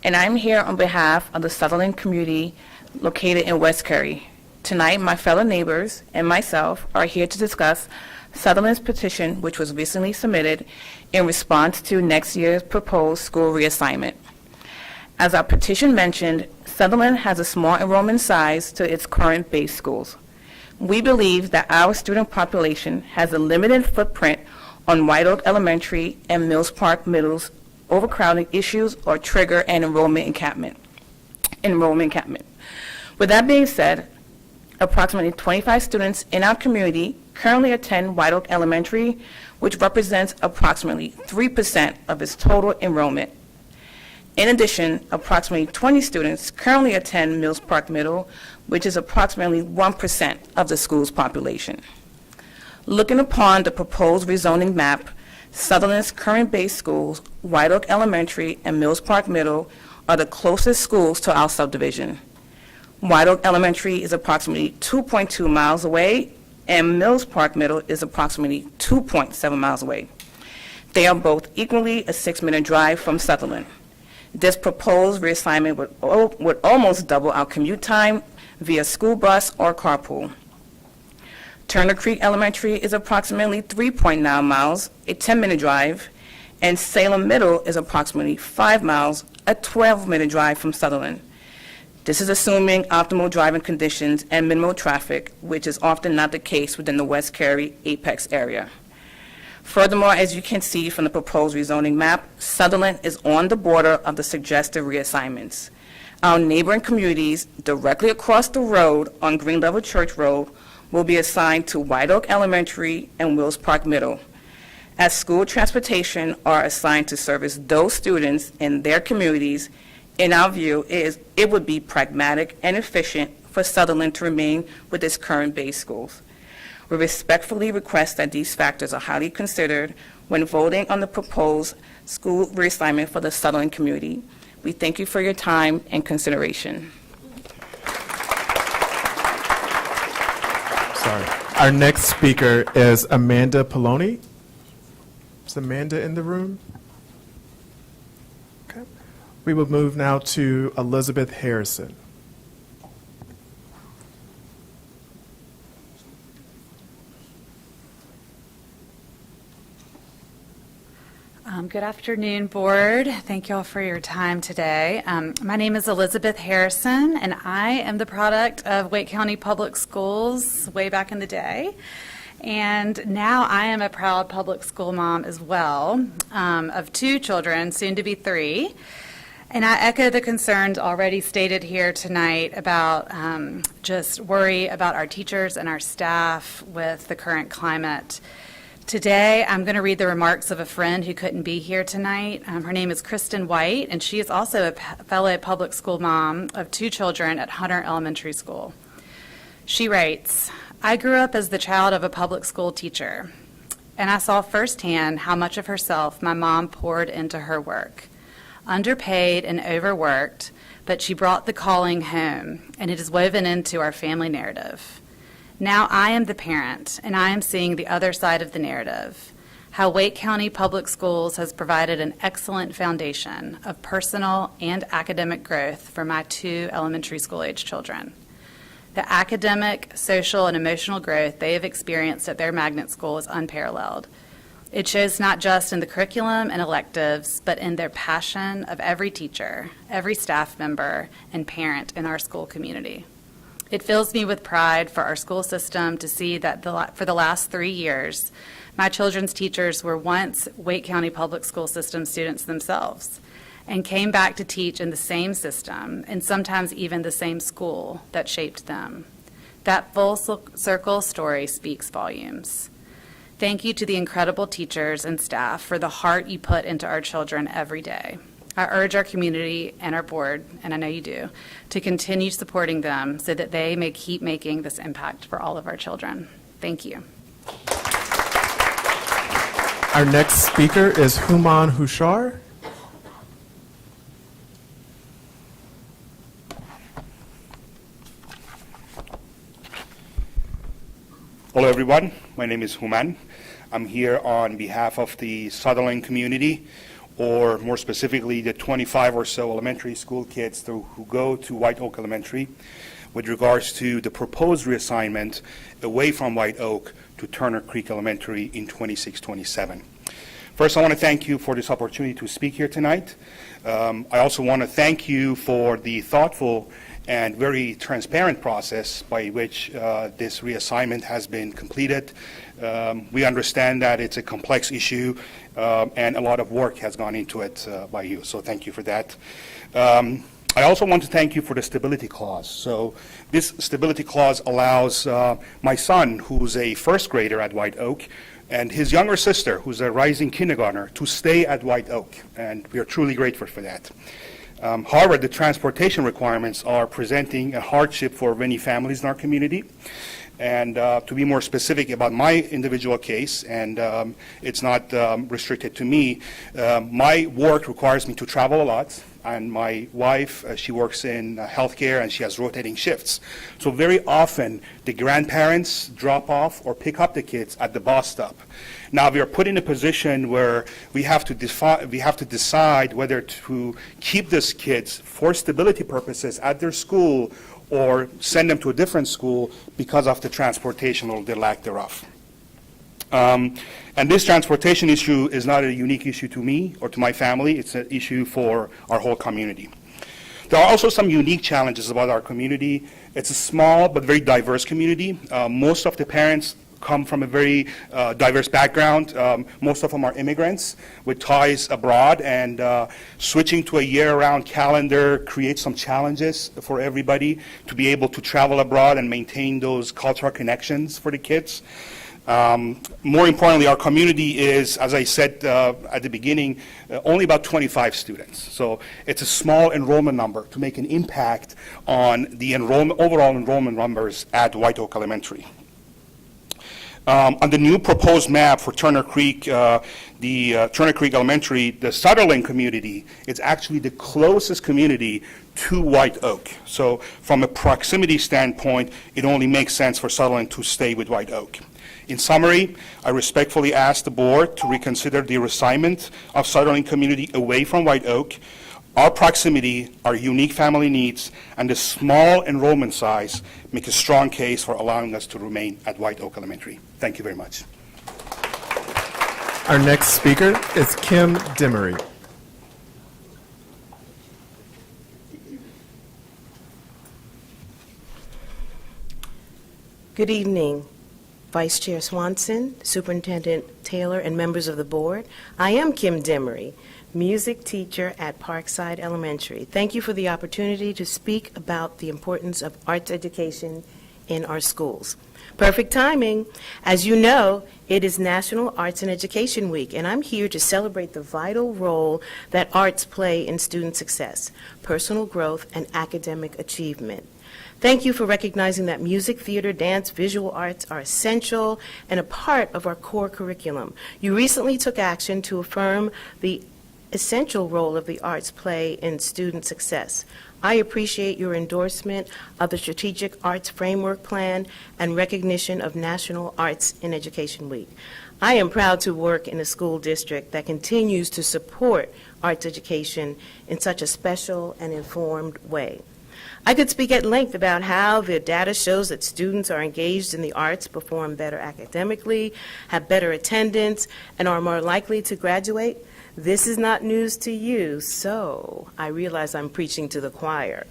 and I'm here on behalf of the Sutherland community located in West Curry. Tonight, my fellow neighbors and myself are here to discuss Sutherland's petition, which was recently submitted in response to next year's proposed school reassignment. As our petition mentioned, Sutherland has a small enrollment size to its current base schools. We believe that our student population has a limited footprint on White Oak Elementary and Mills Park Middle's overcrowding issues or trigger an enrollment encampment. With that being said, approximately 25 students in our community currently attend White Oak Elementary, which represents approximately 3% of its total enrollment. In addition, approximately 20 students currently attend Mills Park Middle, which is approximately 1% of the school's population. Looking upon the proposed rezoning map, Sutherland's current base schools, White Oak Elementary and Mills Park Middle, are the closest schools to our subdivision. White Oak Elementary is approximately 2.2 miles away, and Mills Park Middle is approximately 2.7 miles away. They are both equally a 6-minute drive from Sutherland. This proposed reassignment would almost double our commute time via school bus or carpool. Turner Creek Elementary is approximately 3.9 miles, a 10-minute drive, and Salem Middle is approximately 5 miles, a 12-minute drive from Sutherland. This is assuming optimal driving conditions and minimal traffic, which is often not the case within the West Cary Apex area. Furthermore, as you can see from the proposed rezoning map, Sutherland is on the border of the suggested reassignments. Our neighboring communities directly across the road on Green Level Church Road will be assigned to White Oak Elementary and Wills Park Middle, as school transportation are assigned to service those students in their communities. In our view, it would be pragmatic and efficient for Sutherland to remain with its current base schools. We respectfully request that these factors are highly considered when voting on the proposed school reassignment for the Sutherland community. We thank you for your time and consideration.
Sorry. Our next speaker is Amanda Poloni. Is Amanda in the room? Okay. We will move now to Elizabeth Harrison.
Good afternoon, board. Thank you all for your time today. My name is Elizabeth Harrison, and I am the product of Wake County Public Schools way back in the day. And now I am a proud public school mom as well, of 2 children, soon to be 3. And I echo the concerns already stated here tonight about just worry about our teachers and our staff with the current climate. Today, I'm going to read the remarks of a friend who couldn't be here tonight. Her name is Kristen White, and she is also a fellow public school mom of 2 children at Hunter Elementary School. She writes, I grew up as the child of a public school teacher, and I saw firsthand how much of herself my mom poured into her work. Underpaid and overworked, but she brought the calling home, and it is woven into our family narrative. Now I am the parent, and I am seeing the other side of the narrative, how Wake County Public Schools has provided an excellent foundation of personal and academic growth for my 2 elementary school-age children. The academic, social, and emotional growth they have experienced at their magnet school is unparalleled. It shows not just in the curriculum and electives, but in their passion of every teacher, every staff member, and parent in our school community. It fills me with pride for our school system to see that for the last 3 years, my children's teachers were once Wake County Public School System students themselves and came back to teach in the same system and sometimes even the same school that shaped them. That full circle story speaks volumes. Thank you to the incredible teachers and staff for the heart you put into our children every day. I urge our community and our board, and I know you do, to continue supporting them so that they may keep making this impact for all of our children. Thank you.
Our next speaker is Human Hushar.
Hello everyone, my name is Human. I'm here on behalf of the Sutherland community, or more specifically the 25 or so elementary school kids who go to White Oak Elementary with regards to the proposed reassignment away from White Oak to Turner Creek Elementary in 26-27. First, I want to thank you for this opportunity to speak here tonight. I also want to thank you for the thoughtful and very transparent process by which this reassignment has been completed. We understand that it's a complex issue and a lot of work has gone into it by you, so thank you for that. I also want to thank you for the stability clause. So this stability clause allows my son, who's a first grader at White Oak, and his younger sister, who's a rising kindergartner, to stay at White Oak, and we are truly grateful for that. However, the transportation requirements are presenting a hardship for many families in our community. And to be more specific about my individual case, and it's not restricted to me, my work requires me to travel a lot. And my wife, she works in healthcare and she has rotating shifts. So very often the grandparents drop off or pick up the kids at the bus stop. Now we are put in a position where we have to decide whether to keep these kids for stability purposes at their school or send them to a different school because of the transportation or the lack thereof. And this transportation issue is not a unique issue to me or to my family. It's an issue for our whole community. There are also some unique challenges about our community. It's a small but very diverse community. Most of the parents come from a very diverse background. Most of them are immigrants with ties abroad, and switching to a year-round calendar creates some challenges for everybody to be able to travel abroad and maintain those cultural connections for the kids. More importantly, our community is, as I said at the beginning, only about 25 students. So it's a small enrollment number to make an impact on the overall enrollment numbers at White Oak Elementary. On the new proposed map for Turner Creek, Turner Creek Elementary, the Sutherland community is actually the closest community to White Oak. So from a proximity standpoint, it only makes sense for Sutherland to stay with White Oak. In summary, I respectfully ask the board to reconsider the reassignment of Sutherland community away from White Oak. Our proximity, our unique family needs, and the small enrollment size make a strong case for allowing us to remain at White Oak Elementary. Thank you very much.
Our next speaker is Kim Demery.
Good evening, Vice Chair Swanson, Superintendent Taylor, and members of the board. I am Kim Demery, music teacher at Parkside Elementary. Thank you for the opportunity to speak about the importance of arts education in our schools. Perfect timing. As you know, it is National Arts and Education Week, and I'm here to celebrate the vital role that arts play in student success, personal growth, and academic achievement. Thank you for recognizing that music, theater, dance, visual arts are essential and a part of our core curriculum. You recently took action to affirm the essential role of the arts play in student success. I appreciate your endorsement of the Strategic Arts Framework Plan and recognition of National Arts in Education Week. I am proud to work in a school district that continues to support arts education in such a special and informed way. I could speak at length about how the data shows that students are engaged in the arts perform better academically, have better attendance, and are more likely to graduate. This is not news to you, so I realize I'm preaching to the choir.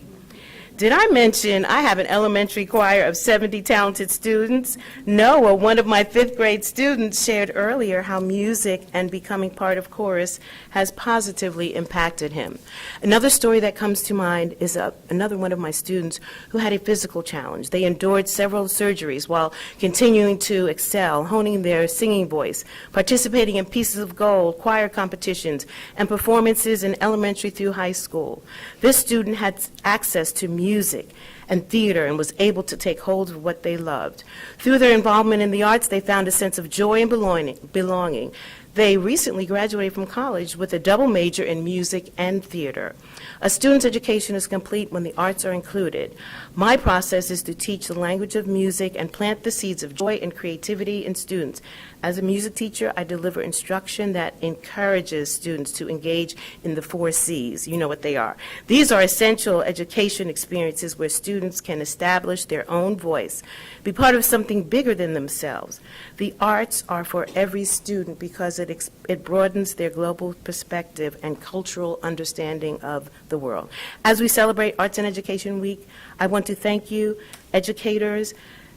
Did I mention I have an elementary choir of 70 talented students? Noah, one of my 5th grade students, shared earlier how music and becoming part of chorus has positively impacted him. Another story that comes to mind is another one of my students who had a physical challenge. They endured several surgeries while continuing to excel, honing their singing voice, participating in Pieces of Gold, choir competitions, and performances in elementary through high school. This student had access to music and theater and was able to take hold of what they loved. Through their involvement in the arts, they found a sense of joy and belonging. They recently graduated from college with a double major in music and theater. A student's education is complete when the arts are included. My process is to teach the language of music and plant the seeds of joy and creativity in students. As a music teacher, I deliver instruction that encourages students to engage in the 4 C's. You know what they are. These are essential education experiences where students can establish their own voice, be part of something bigger than themselves. The arts are for every student because it broadens their global perspective and cultural understanding of the world. As we celebrate Arts and Education Week, I want to thank you, educators,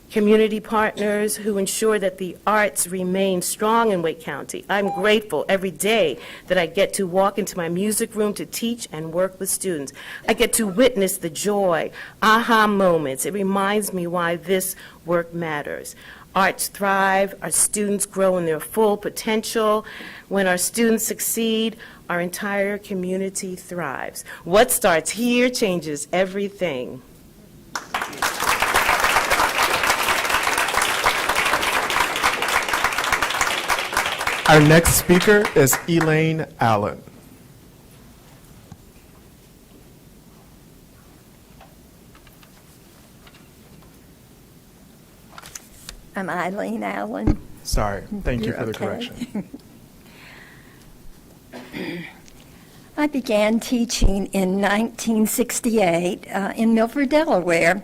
community partners who ensure that the arts remain strong in Wake County. I'm grateful every day that I get to walk into my music room to teach and work with students. I get to witness the joy, aha moments. It reminds me why this work matters. Arts thrive, our students grow in their full potential. When our students succeed, our entire community thrives. What starts here changes everything.
Our next speaker is Elaine Allen.
I'm Eileen Allen.
Sorry, thank you
You're
for the
okay.
correction.
I began teaching in 1968 in Milford, Delaware,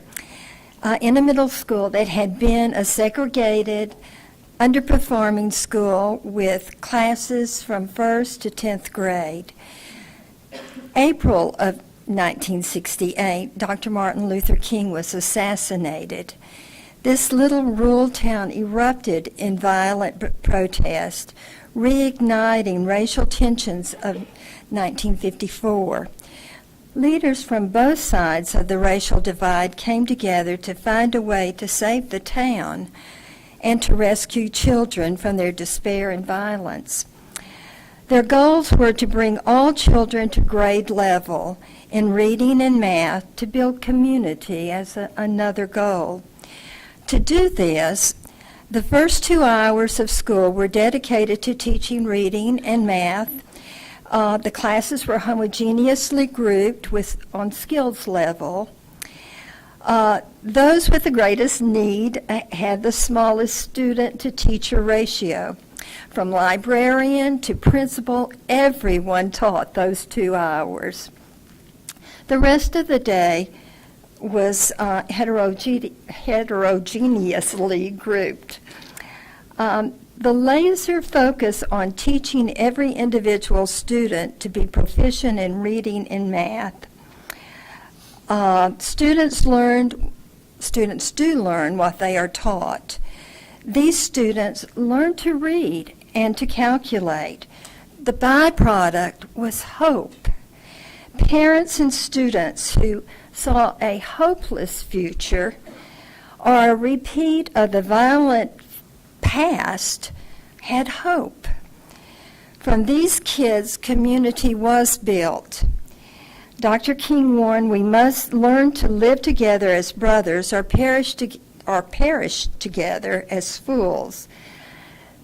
in a middle school that had been a segregated, underperforming school with classes from 1st to 10th grade. April of 1968, Dr. Martin Luther King was assassinated. This little rural town erupted in violent protest, reigniting racial tensions of 1954. Leaders from both sides of the racial divide came together to find a way to save the town and to rescue children from their despair and violence. Their goals were to bring all children to grade level in reading and math, to build community as another goal. To do this, the first 2 hours of school were dedicated to teaching reading and math. The classes were homogeneously grouped on skills level. Those with the greatest need had the smallest student-to-teacher ratio. From librarian to principal, everyone taught those 2 hours. The rest of the day was heterogeneously grouped. The laser focus on teaching every individual student to be proficient in reading and math. Students do learn what they are taught. These students learn to read and to calculate. The byproduct was hope. Parents and students who saw a hopeless future or a repeat of the violent past had hope. From these kids, community was built. Dr. King warned we must learn to live together as brothers or perish together as fools.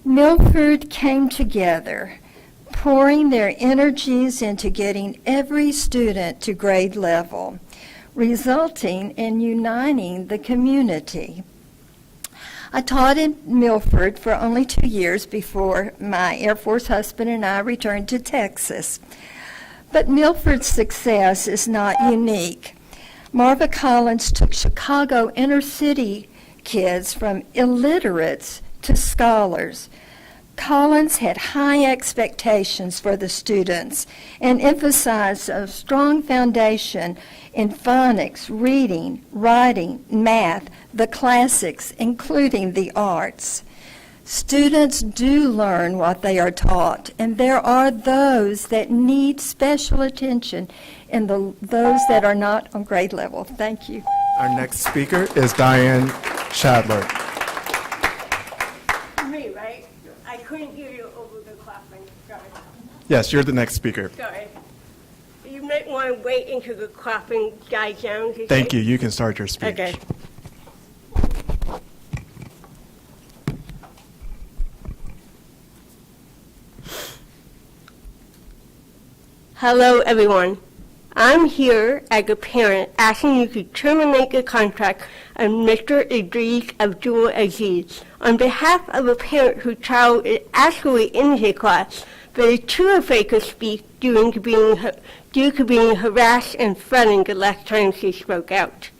Milford came together, pouring their energies into getting every student to grade level, resulting in uniting the community. I taught in Milford for only 2 years before my Air Force husband and I returned to Texas. But Milford's success is not unique. Marva Collins took Chicago inner city kids from illiterates to scholars. Collins had high expectations for the students and emphasized a strong foundation in phonics, reading, writing, math, the classics, including the arts. Students do learn what they are taught, and there are those that need special attention and those that are not on grade level. Thank you.
Our next speaker is Diane Shadler.
Me, right? I couldn't hear you over the clapping. Sorry.
Yes, you're the next speaker.
Sorry. You might want to wait until the clapping dies down.
Thank you. You can start your speech.
Okay. Hello, everyone. I'm here as a parent asking you to terminate the contract of Mr. Idris Abdul Aziz on behalf of a parent whose child is actually in his class but is too afraid to speak due to being harassed and threatened the last time she spoke out.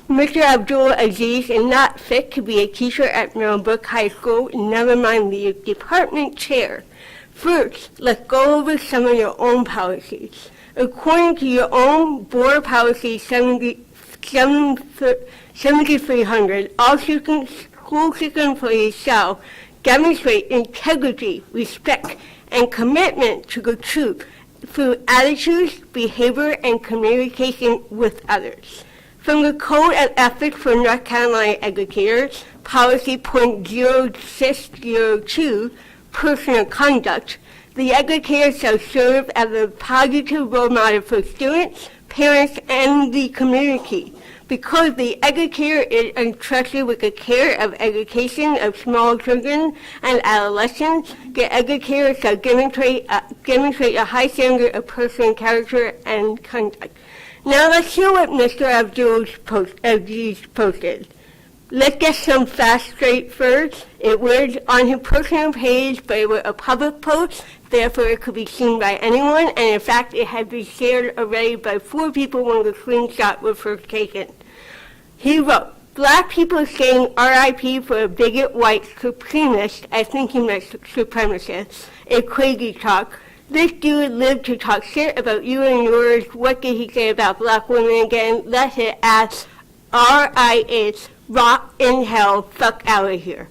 Mr. Abdul Aziz is not fit to be a teacher at Meadowbrook High School, never mind the department chair. First, let's go over some of your own policies. According to your own Board Policy 7300, all school system employees shall demonstrate integrity, respect, and commitment to the truth through attitudes, behavior, and communication with others. From the Code of Ethics for North Carolina Educators, Policy .0602, Personal Conduct, the educator shall serve as a positive role model for students, parents, and the community. Because the educator is entrusted with the care of education of small children and adolescents, the educator shall demonstrate a high standard of personal character and conduct. Now let's hear what Mr. Aziz posted. Let's get some facts straight first. It was on his personal page, but it was a public post, therefore it could be seen by anyone, and in fact it had been shared already by 4 people when the screenshot was first taken. He wrote, "Black people saying RIP for a bigot white supremacist," I think he meant supremacist, "is crazy talk. This dude lived to talk shit about you and yours. What did he say about black women again? Let his ass R.I.S. rot in hell, fuck out of here."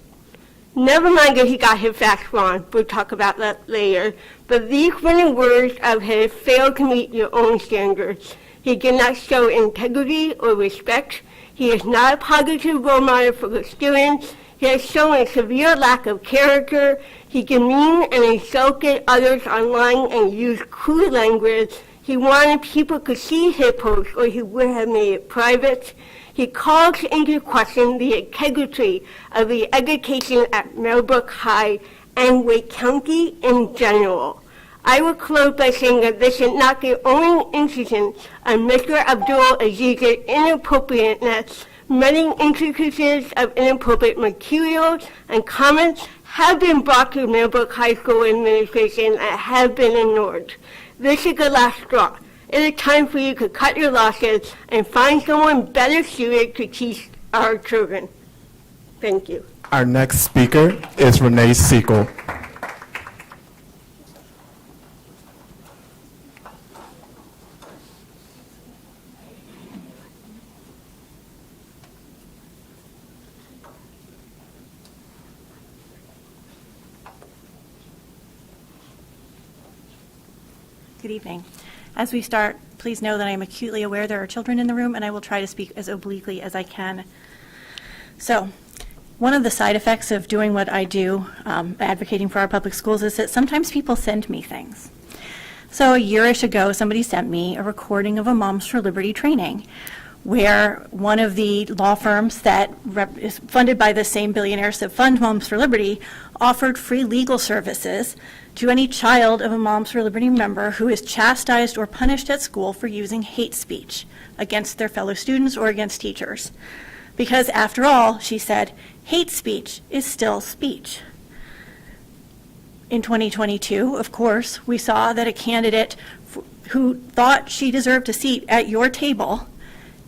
Never mind that he got his facts wrong. We'll talk about that later. But these written words of his failed to meet your own standards. He did not show integrity or respect. He is not a positive role model for the students. He has shown a severe lack of character. He demeaned and insulted others online and used crude language. He wanted people to see his post or he would have made it private. He calls into question the integrity of the education at Meadowbrook High and Wake County in general. I will close by saying that this is not the only incident of Mr. Abdul Aziz's inappropriateness. Many instances of inappropriate materials and comments have been brought to Meadowbrook High School administration and have been ignored. This is the last straw. It is time for you to cut your losses and find someone better suited to teach our children. Thank you.
Our next speaker is Renee Segal.
Good evening. As we start, please know that I am acutely aware there are children in the room, and I will try to speak as obliquely as I can. So, one of the side effects of doing what I do, advocating for our public schools, is that sometimes people send me things. So a year-ish ago, somebody sent me a recording of a Moms for Liberty training, where one of the law firms that is funded by the same billionaires that fund Moms for Liberty offered free legal services to any child of a Moms for Liberty member who is chastised or punished at school for using hate speech against their fellow students or against teachers. Because after all, she said, hate speech is still speech. In 2022, of course, we saw that a candidate who thought she deserved a seat at your table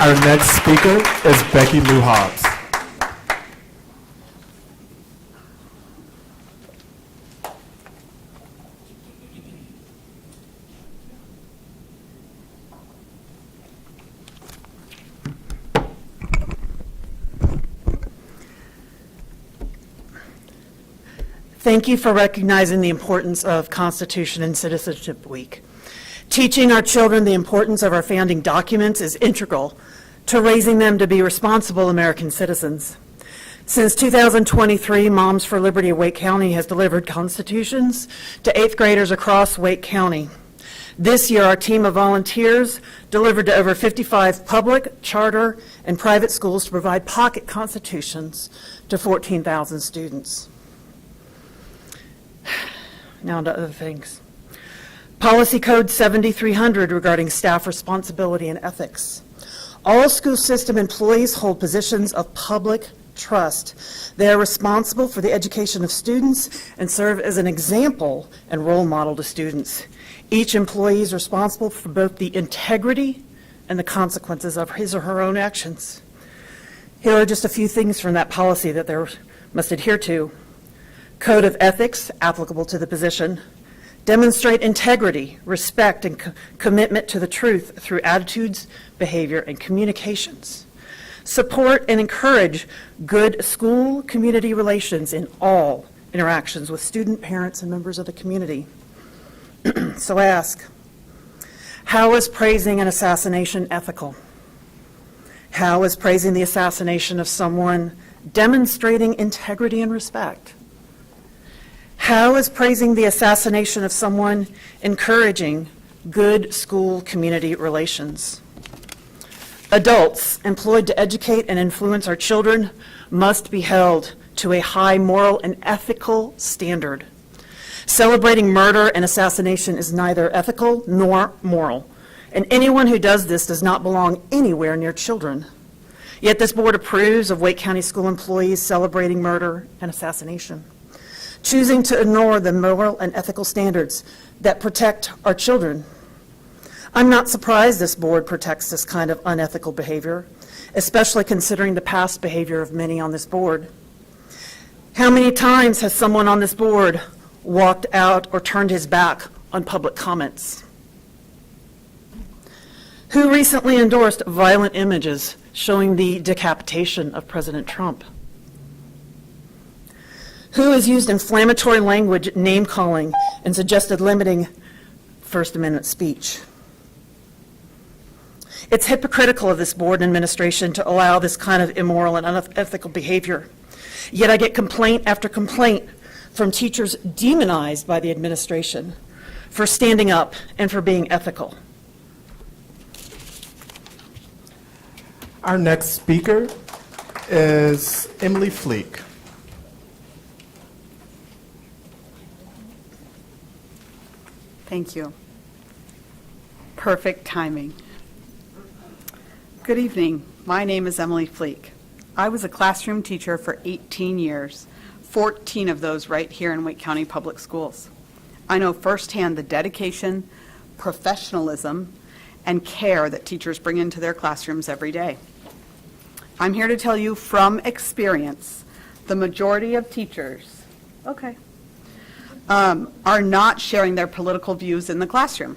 Our next speaker is Becky Lou Hobbs.
Thank you for recognizing the importance of Constitution and Citizenship Week. Teaching our children the importance of our founding documents is integral to raising them to be responsible American citizens. Since 2023, Moms for Liberty of Wake County has delivered constitutions to 8th graders across Wake County. This year, our team of volunteers delivered to over 55 public, charter, and private schools to provide pocket constitutions to 14,000 students. Now to other things. Policy Code 7300 regarding staff responsibility and ethics. All school system employees hold positions of public trust. They are responsible for the education of students and serve as an example and role model to students. Each employee is responsible for both the integrity and the consequences of his or her own actions. Here are just a few things from that policy that they must adhere to. Code of ethics applicable to the position. Demonstrate integrity, respect, and commitment to the truth through attitudes, behavior, and communications. Support and encourage good school-community relations in all interactions with student, parents, and members of the community. So I ask, how is praising an assassination ethical? How is praising the assassination of someone demonstrating integrity and respect? How is praising the assassination of someone encouraging good school-community relations? Adults employed to educate and influence our children must be held to a high moral and ethical standard. Celebrating murder and assassination is neither ethical nor moral, and anyone who does this does not belong anywhere near children. Yet this board approves of Wake County school employees celebrating murder and assassination, choosing to ignore the moral and ethical standards that protect our children. I'm not surprised this board protects this kind of unethical behavior, especially considering the past behavior of many on this board. How many times has someone on this board walked out or turned his back on public comments? Who recently endorsed violent images showing the decapitation of President Trump? Who has used inflammatory language, name-calling, and suggested limiting First Amendment speech? It's hypocritical of this board and administration to allow this kind of immoral and unethical behavior. Yet I get complaint after complaint from teachers demonized by the administration for standing up and for being ethical.
Our next speaker is Emily Fleek.
Thank you. Perfect timing. Good evening. My name is Emily Fleek. I was a classroom teacher for 18 years, 14 of those right here in Wake County Public Schools. I know firsthand the dedication, professionalism, and care that teachers bring into their classrooms every day. I'm here to tell you from experience, the majority of teachers, are not sharing their political views in the classroom.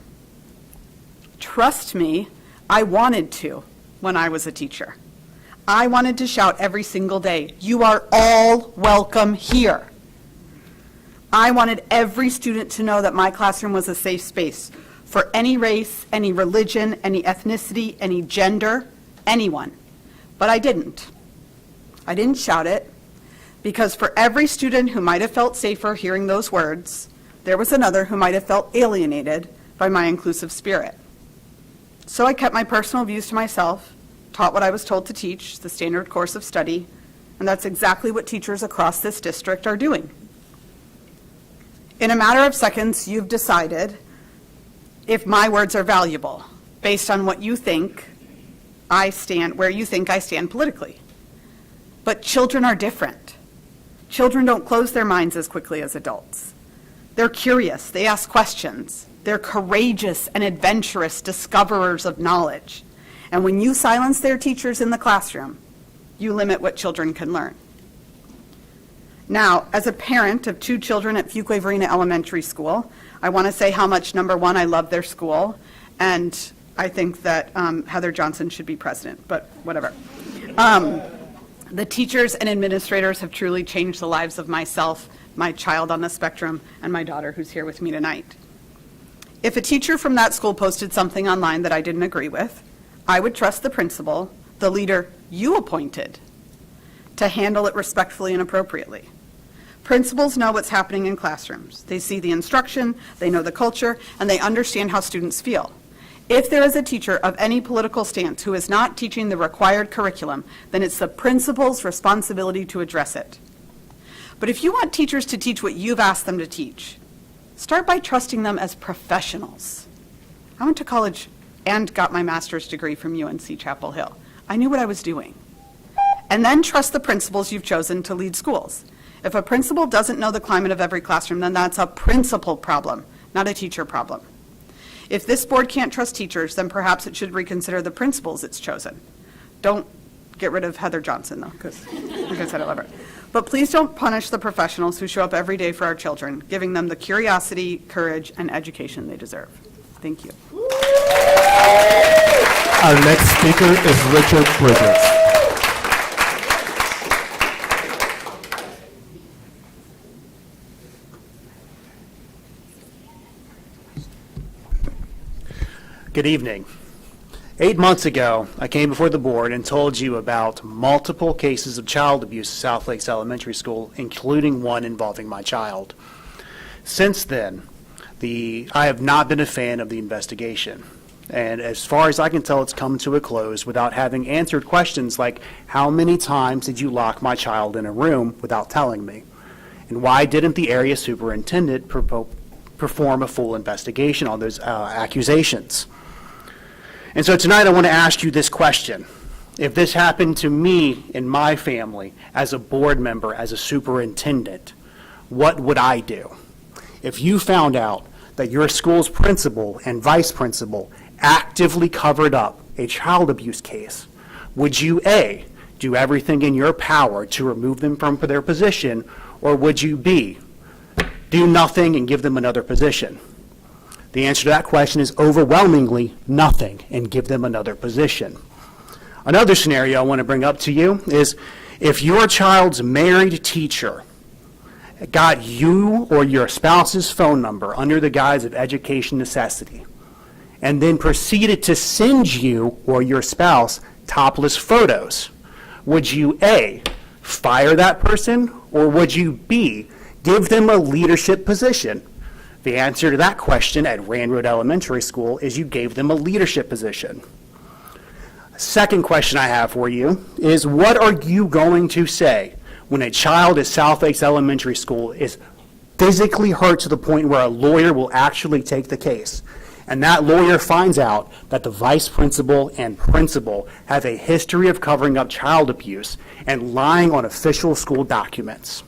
Trust me, I wanted to when I was a teacher. I wanted to shout every single day, "You are all welcome here." I wanted every student to know that my classroom was a safe space for any race, any religion, any ethnicity, any gender, anyone. But I didn't. I didn't shout it, because for every student who might have felt safer hearing those words, there was another who might have felt alienated by my inclusive spirit. So I kept my personal views to myself, taught what I was told to teach, the standard course of study, and that's exactly what teachers across this district are doing. In a matter of seconds, you've decided if my words are valuable, based on what you think I stand, where you think I stand politically. But children are different. Children don't close their minds as quickly as adults. They're curious, they ask questions, they're courageous and adventurous discoverers of knowledge. And when you silence their teachers in the classroom, you limit what children can learn. Now, as a parent of 2 children at Fuquay Varina Elementary School, I want to say how much, number one, I love their school, and I think that Heather Johnson should be president, but whatever. The teachers and administrators have truly changed the lives of myself, my child on the spectrum, and my daughter who's here with me tonight. If a teacher from that school posted something online that I didn't agree with, I would trust the principal, the leader you appointed, to handle it respectfully and appropriately. Principals know what's happening in classrooms. They see the instruction, they know the culture, and they understand how students feel. If there is a teacher of any political stance who is not teaching the required curriculum, then it's the principal's responsibility to address it. But if you want teachers to teach what you've asked them to teach, start by trusting them as professionals. I went to college and got my master's degree from UNC Chapel Hill. I knew what I was doing. And then trust the principals you've chosen to lead schools. If a principal doesn't know the climate of every classroom, then that's a principal problem, not a teacher problem. If this board can't trust teachers, then perhaps it should reconsider the principals it's chosen. Don't get rid of Heather Johnson, though, because like I said, I love her. But please don't punish the professionals who show up every day for our children, giving them the curiosity, courage, and education they deserve. Thank you.
Our next speaker is Richard Bridges.
Good evening. 8 months ago, I came before the board and told you about multiple cases of child abuse at South Lakes Elementary School, including one involving my child. Since then, I have not been a fan of the investigation. And as far as I can tell, it's come to a close without having answered questions like, how many times did you lock my child in a room without telling me? And why didn't the area superintendent perform a full investigation on those accusations? And so tonight I want to ask you this question. If this happened to me and my family as a board member, as a superintendent, what would I do? If you found out that your school's principal and vice principal actively covered up a child abuse case, would you A, do everything in your power to remove them from their position, or would you B, do nothing and give them another position? The answer to that question is overwhelmingly nothing and give them another position. Another scenario I want to bring up to you is if your child's married teacher got you or your spouse's phone number under the guise of education necessity and then proceeded to send you or your spouse topless photos, would you A, fire that person, or would you B, give them a leadership position? The answer to that question at Rand Road Elementary School is you gave them a leadership position. Second question I have for you is, what are you going to say when a child at South Lakes Elementary School is physically hurt to the point where a lawyer will actually take the case, and that lawyer finds out that the vice principal and principal have a history of covering up child abuse and lying on official school documents?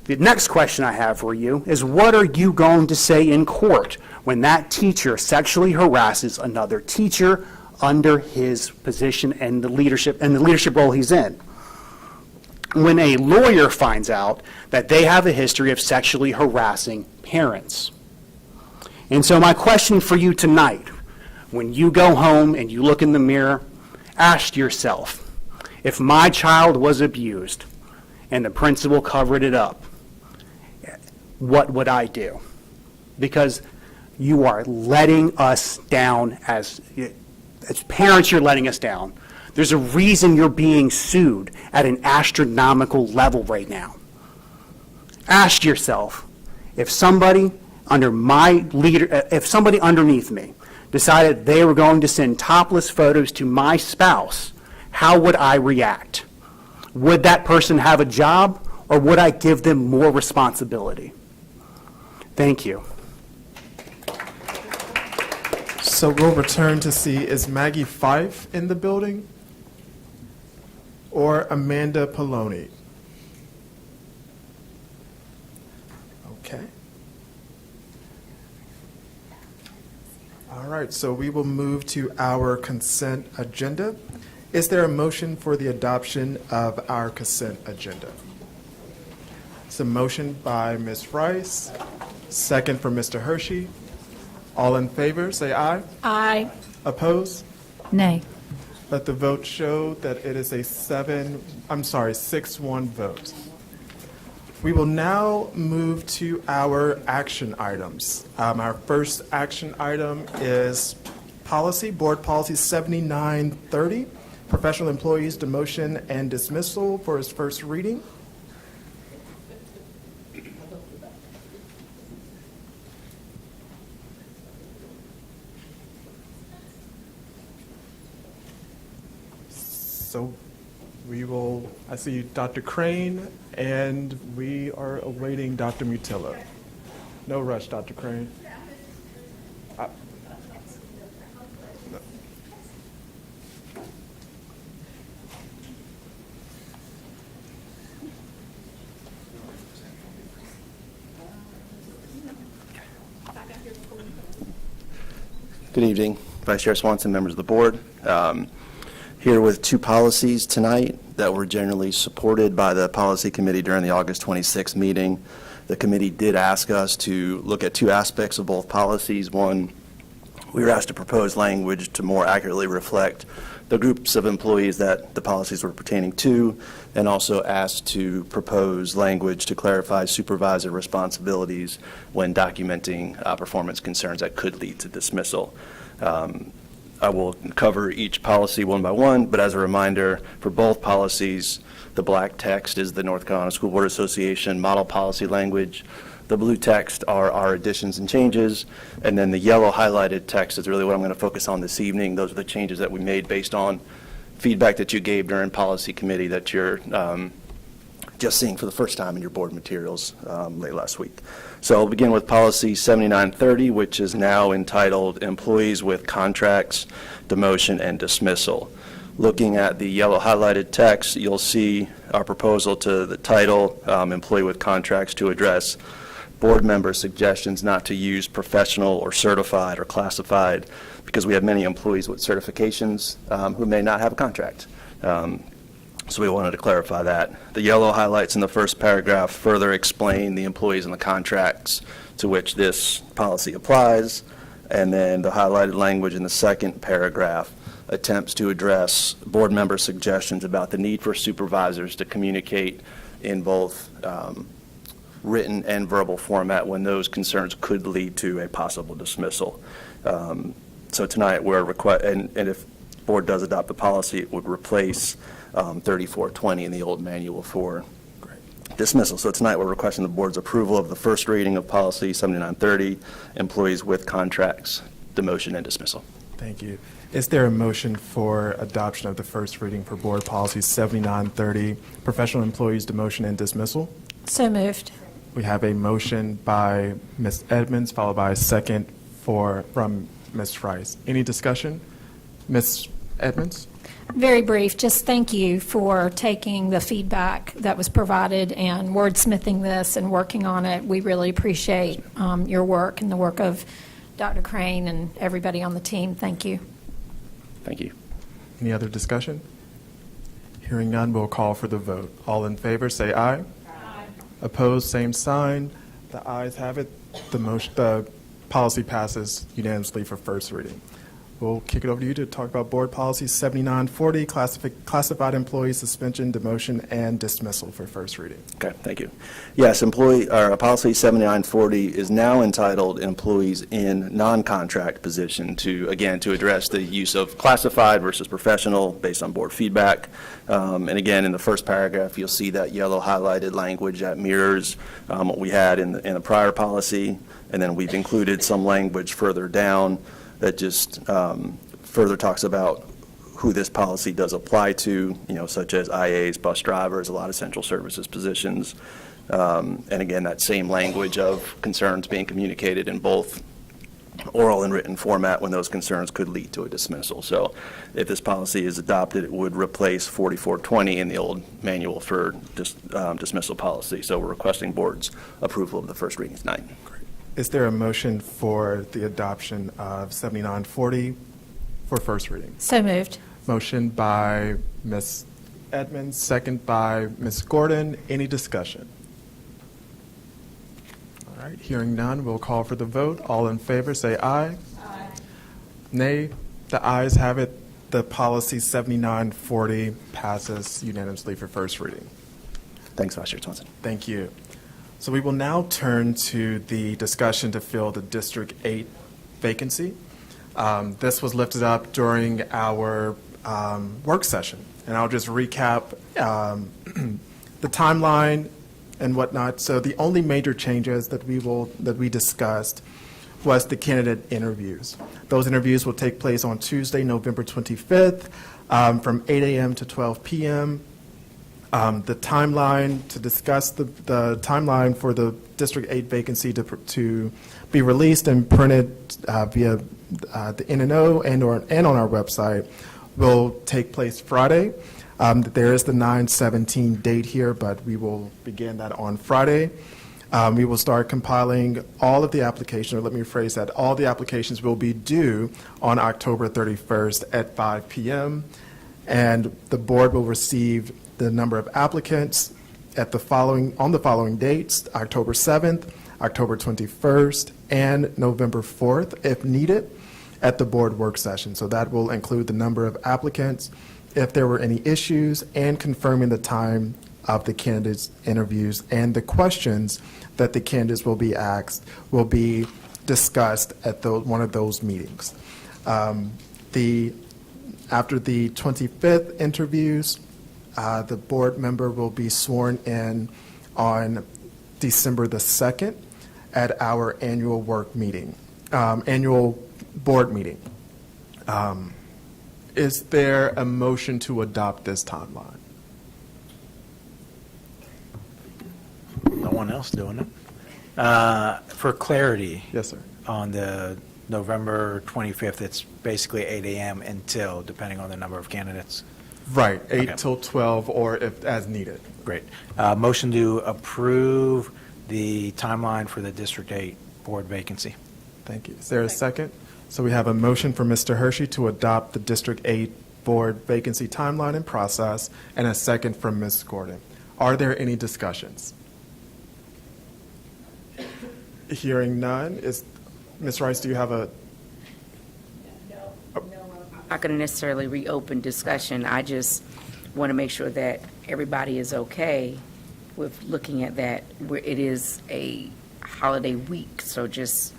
The next question I have for you is, what are you going to say in court when that teacher sexually harasses another teacher under his position and the leadership role he's in? When a lawyer finds out that they have a history of sexually harassing parents. And so my question for you tonight, when you go home and you look in the mirror, ask yourself, if my child was abused and the principal covered it up, what would I do? Because you are letting us down as parents, you're letting us down. There's a reason you're being sued at an astronomical level right now. Ask yourself, if somebody if somebody underneath me decided they were going to send topless photos to my spouse, how would I react? Would that person have a job, or would I give them more responsibility? Thank you.
So we'll return to see, is Maggie Fife in the building or Amanda Poloni? Okay. All right, so we will move to our consent agenda. Is there a motion for the adoption of our consent agenda? It's a motion by Ms. Rice, second from Mr. Hershey. All in favor, say aye.
Aye.
Opposed?
Nay.
Let the vote show that it is a 6-1 vote. We will now move to our action items. Our first action item is Board Policy 7930, Professional Employees Demotion and Dismissal for its first reading. So I see Dr. Crane, and we are awaiting Dr. Mutilla. No rush, Dr. Crane. No.
Good evening, Vice Chair Swanson, members of the board. Here with two policies tonight that were generally supported by the policy committee during the August 26th meeting. The committee did ask us to look at two aspects of both policies. One, we were asked to propose language to more accurately reflect the groups of employees that the policies were pertaining to, and also asked to propose language to clarify supervisor responsibilities when documenting performance concerns that could lead to dismissal. I will cover each policy one by one, but as a reminder, for both policies, the black text is the North Carolina School Board Association model policy language. The blue text are our additions and changes, and then the yellow highlighted text is really what I'm going to focus on this evening. Those are the changes that we made based on feedback that you gave during policy committee that you're just seeing for the first time in your board materials late last week. So I'll begin with policy 7930, which is now entitled Employees with Contracts, Demotion, and Dismissal. Looking at the yellow highlighted text, you'll see our proposal to the title, Employee with Contracts, to address board member suggestions not to use professional or certified or classified, because we have many employees with certifications who may not have a contract. So we wanted to clarify that. The yellow highlights in the first paragraph further explain the employees and the contracts to which this policy applies. And then the highlighted language in the second paragraph attempts to address board member suggestions about the need for supervisors to communicate in both written and verbal format when those concerns could lead to a possible dismissal. So tonight we're and if the board does adopt the policy, it would replace 3420 in the old manual for dismissal. So tonight we're requesting the board's approval of the first reading of policy 7930, employees with contracts, demotion, and dismissal.
Thank you. Is there a motion for adoption of the first reading for board policy 7930, professional employees, demotion, and dismissal?
So moved.
We have a motion by Ms. Edmonds, followed by a second from Ms. Rice. Any discussion? Ms. Edmonds?
Very brief, just thank you for taking the feedback that was provided and wordsmithing this and working on it. We really appreciate your work and the work of Dr. Crane and everybody on the team. Thank you.
Thank you.
Any other discussion? Hearing none, we'll call for the vote. All in favor, say aye. Aye. Opposed, same sign. The ayes have it. The policy passes unanimously for first reading. We'll kick it over to you to talk about Board Policy 7940, classified employee suspension, demotion, and dismissal for first reading.
Okay, thank you. Yes, Policy 7940 is now entitled Employees in Non-Contract Position to address the use of classified versus professional based on board feedback. And again, in the first paragraph, you'll see that yellow highlighted language that mirrors what we had in the prior policy, and then we've included some language further down that just further talks about who this policy does apply to, such as IAs, bus drivers, a lot of central services positions. And again, that same language of concerns being communicated in both oral and written format when those concerns could lead to a dismissal. So if this policy is adopted, it would replace 4420 in the old manual for dismissal policy. So we're requesting board's approval of the first reading tonight.
Great. Is there a motion for the adoption of 7940 for first reading?
So moved.
Motion by Ms. Edmonds, second by Ms. Gordon. Any discussion? All right, hearing none, we'll call for the vote. All in favor, say aye. Aye. Nay. The ayes have it. The policy 7940 passes unanimously for first reading.
Thanks, Vice Chair Swanson.
Thank you. So we will now turn to the discussion to fill the District 8 vacancy. This was lifted up during our work session, and I'll just recap the timeline and whatnot. So the only major changes that we discussed was the candidate interviews. Those interviews will take place on Tuesday, November 25th, from 8 a.m. to 12 p.m. The timeline to discuss the timeline for the District 8 vacancy to be released and printed via the NNO and on our website will take place Friday. There is the 9/17 date here, but we will begin that on Friday. We will start compiling all of the applications, or let me rephrase that, all the applications will be due on October 31st at 5 p.m. And the board will receive the number of applicants on the following dates: October 7th, October 21st, and November 4th, if needed, at the board work session. So that will include the number of applicants, if there were any issues, and confirming the time of the candidates' interviews, and the questions that the candidates will be asked will be discussed at one of those meetings. After the 25th interviews, the board member will be sworn in on December the 2nd at our annual annual board meeting. Is there a motion to adopt this timeline?
No one else doing it. For clarity.
Yes, sir.
On the November 25th, it's basically 8 a.m. until, depending on the number of candidates.
Right, 8
Okay.
till 12, or if as needed.
Great. Motion to approve the timeline for the District 8 board vacancy.
Thank you. Is there a second? So we have a motion for Mr. Hershey to adopt the District 8 board vacancy timeline and process, and a second from Ms. Gordon. Are there any discussions? Hearing none, Ms. Rice, do you have a?
I'm not going to necessarily reopen discussion. I just want to make sure that everybody is okay with looking at that. It is a holiday week, so just,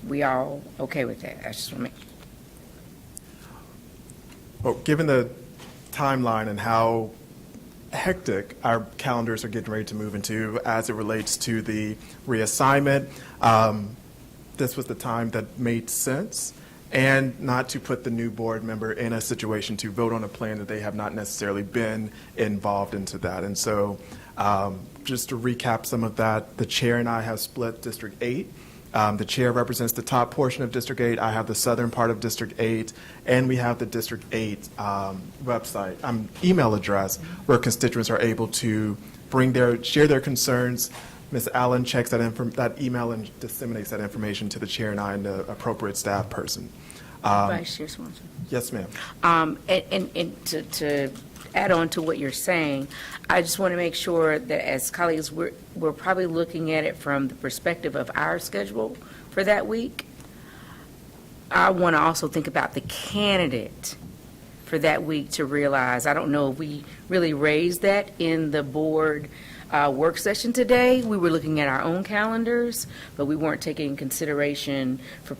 we all okay with that? I just want to make.
Well, given the timeline and how hectic our calendars are getting ready to move into as it relates to the reassignment, this was the time that made sense, and not to put the new board member in a situation to vote on a plan that they have not necessarily been involved into that. And so just to recap some of that, the chair and I have split District 8. The chair represents the top portion of District 8. I have the southern part of District 8, and we have the District 8 website, email address, where constituents are able to share their concerns. Ms. Allen checks that email and disseminates that information to the chair and I and the appropriate staff person.
Vice Chair Swanson.
Yes, ma'am.
And to add on to what you're saying, I just want to make sure that as colleagues, we're probably looking at it from the perspective of our schedule for that week. I want to also think about the candidate for that week to realize, I don't know if we really raised that in the board work session today. We were looking at our own calendars, but we weren't taking consideration for